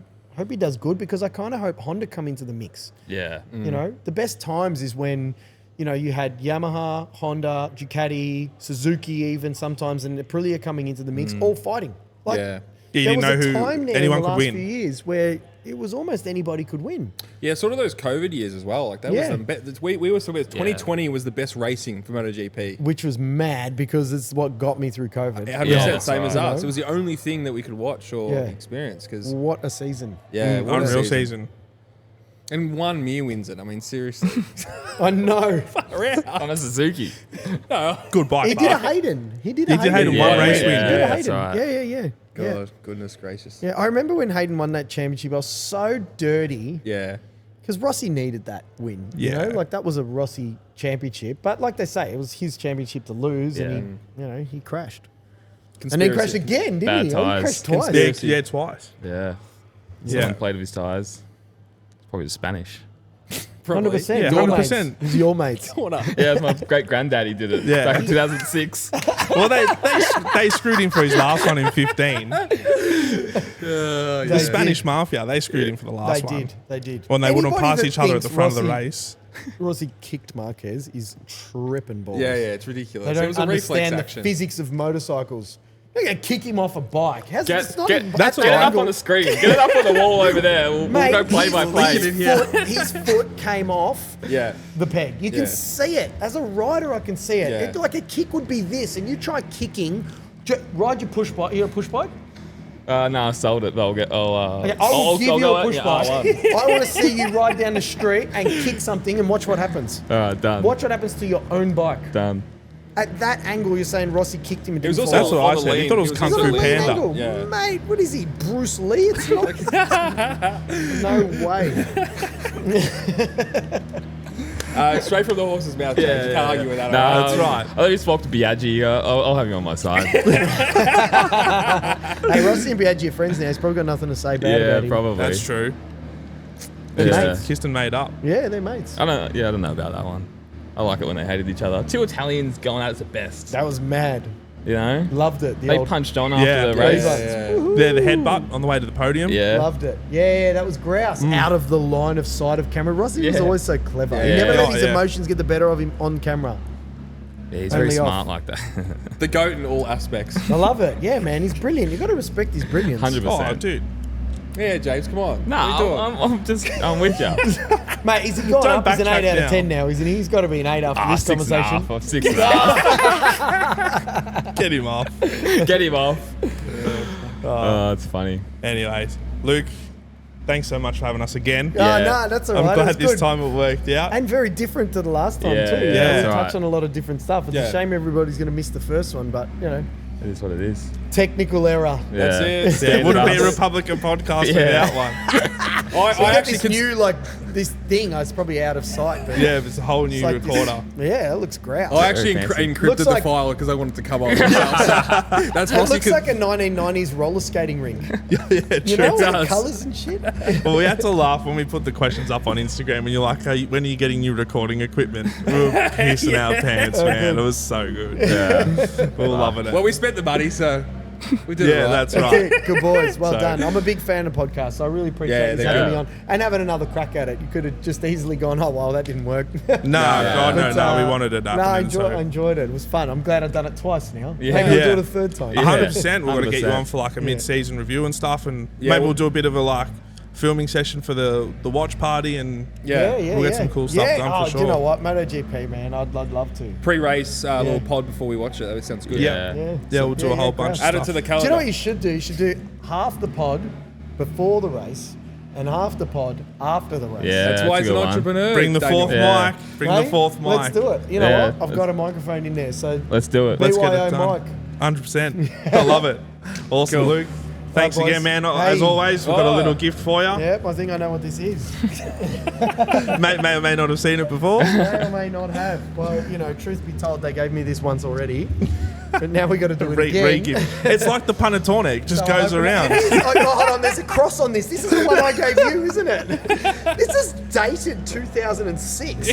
does good because I kind of hope Honda come into the mix. Yeah. You know, the best times is when, you had Yamaha, Honda, Ducati, Suzuki even sometimes, and Aprilia coming into the mix, all fighting. Like, Yeah. You there didn't was know a who time there anyone in the could last win. few years where it was almost anybody could win. Yeah, sort of those COVID years as well. Like that Yeah. was the best. We were sort of 2020 was the best racing for MotoGP. Which was mad because it's what got me through COVID. 100% Yeah, same as right. us. It was the only thing that we could watch or Yeah. experience because What a season. what a Unreal season. And one Mir wins it. I mean, seriously. I know. On a Suzuki. Good bike. He did a Mark. Hayden. He did He a did Hayden. Hayden, one Yeah, race yeah, win. He did a yeah, that's Hayden. right. Yeah. God, goodness gracious. Yeah, I remember when Hayden won that championship. I was so dirty Yeah. because Rossi needed that win. Yeah. Like that was a Rossi championship. But like they say, it was his championship to lose, and he crashed. And then crashed again, didn't Bad he? tyres. Oh, he crashed twice. Conspiracy. Yeah, twice. Yeah. Yeah. Someone played with his tyres. It's probably the Spanish. 100%. Yeah, Your 100%. mates. It was your mates. Yeah, my great granddaddy did it Yeah. back in 2006. Well, they screwed him for his last one in 15. They The Spanish did. Mafia, they screwed him for the last one. They did. When they wouldn't Anybody pass that each other at the thinks front of the Rossi- race. Rossi kicked Marquez is tripping balls. Yeah, it's ridiculous. They It don't was a reflex understand the action. physics of motorcycles. They're going to kick him off a bike. How's it's not even that's at all that right. Get it up angle. on the screen. Get it up on the wall over there. We'll Mate, go play by play. his foot came off Yeah. the peg. You can Yeah. see it. As a rider, I can see it. Yeah. It. Like a kick would be this, and you try kicking, ride your push bike. You got a push bike? No, I sold it. I'll Okay, I will give you go a out. push Yeah, bike. I won. I want to see you ride down the street and kick something and watch what happens. All right, done. Watch what happens to your own bike. Done. At that angle, you're saying Rossi kicked him and It was didn't also That's fall. what I on the said. He lean. thought it was It Kung He's Fu got a lean Panda. angle. Yeah. Mate, what is he, Bruce Lee? It's not. No way. Straight from the horse's mouth. James. You can't argue with that. Nah, That's right. I think you spoke to Biaggi. I'll have you on my side. Hey, Rossi and Biaggi are friends now. He's probably got nothing to say bad yeah, about him. probably. That's true. Yeah. mates. Kissed and made up. Yeah, they're mates. I don't know about that one. I like it when they hated each other. Two Italians going at it the best. That was mad. You know? Loved it. The They old, punched on Yeah, after the yeah, race. Yeah. They're the headbutt on the way to the podium. Yeah. Loved it. Yeah, that was grouse. Out of the line of sight of camera. Rossi was Yeah. always so clever. He Yeah. never let Oh, his yeah. emotions get the better of him on camera. Yeah, he's very Only smart off. like that. The GOAT in all aspects. I love it. Yeah, man. He's brilliant. you got to respect his brilliance. 100%. Oh, dude. Yeah, James, come on. No, What are you doing? I'm with you. Mate, he's gone Don't up. He's an 8 backtrack out of now. 10 now, isn't he? He's got to be an 8 after this 6.5 conversation. or 6.5. Get him off. Get him off. Oh, it's funny. Anyways, Luke, thanks so much for having us again. Oh, Yeah. no, that's all I'm right. glad That's this good. time it worked out. And very different to the last time, Yeah, too. yeah, We that's touched right. on a lot of different stuff. It's Yeah. a shame everybody's going to miss the first one, but, It is what it is. technical error. That's Yeah. it. Yeah, it wouldn't be a us. Republica podcast Yeah. without one. I So actually this new like this thing. It's probably out of sight. But Yeah, it's a whole new like recorder. yeah, it looks great. I actually Very fancy. encrypted Looks the like- file because I wanted to come up with myself. That's It possibly looks like a 1990s roller skating ring. Yeah, You true. know, It with the does. colours and shit. Well, we had to laugh when we put the questions up on Instagram, and you're like, when are you getting new recording equipment? We were pissing our pants, man. It was so good. Yeah. We were loving it. well, we spent the money, so we did it Yeah, right. that's right. Good boys, well So- done. I'm a big fan of podcasts, so I really appreciate Yeah, you they're having good. me on and having another crack at it. You could have just easily gone, oh, well, that didn't work. No, God, But, no, we wanted it No, happening. I enjoyed it. It was fun. I'm glad I've done it twice now. Yeah. Maybe I'll Yeah. do it a third time. 100%. We're going to get you 100%. on for like a mid-season review and stuff, and Yeah, maybe we'll we'll- do a bit of a like filming session for the watch party, and Yeah. We'll get some cool stuff done for Do you know sure. what? MotoGP, man. I'd love to. Pre-race little pod before we watch it. That sounds good. Yeah. We'll do a whole bunch of Add it stuff. to the Do calendar. you know what you should do? You should do half the pod before the race and half the pod after the race. Yeah. That's why a he's good an one. entrepreneur. Bring the Daniel. fourth Yeah. mic. Bring Hey, the fourth mic. Let's do it. You know Yeah. what? I've got a microphone in there, so Let's do it. Let's get BYO it done. mic. 100%. I love it. Awesome, Cool. Luke. Thanks Right, boys. again, man. Hey. As always, we've got a Oh. little gift for you. Yep, I think I know what this is. May or may not have seen it before. May or may not have. Well, you know, truth be told, they gave me this once already, but now we got to do it again. Re-gift. It's like the panettone. It just So goes I- around. It is. Oh, hold on, there's a cross on this. This is the one I gave you, isn't it? This is dated 2006.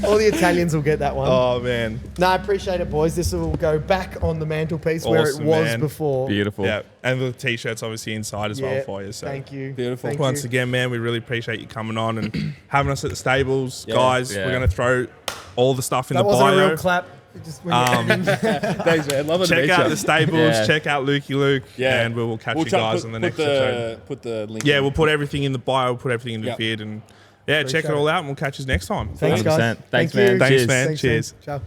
All the Italians will get that one. Oh, man. No, I appreciate it, boys. This will go back on the mantelpiece where it Awesome, was man. before. Beautiful. Yeah. And the t-shirts obviously inside as well for you. So Thank you. Beautiful. Thank once you. again, man, we really appreciate you coming on and having us at the stables. Yeah. Guys, Yeah. we're going to throw all the stuff in That the wasn't a bio. real clap. It just went Thanks, man. Love it. Check out the stables. Yeah. Check out Lukey Luke. Yeah. And we will catch you try- guys put- on the put next the- episode. Put the link. Yeah, in. we'll put everything in the bio. We'll put everything in the Yep. vid. And yeah, check it Appreciate all it. out and we'll catch you next time. Thanks, guys. 100%. Thanks, Thank you. man. Thanks, Cheers. man. Thanks, Cheers. Ciao.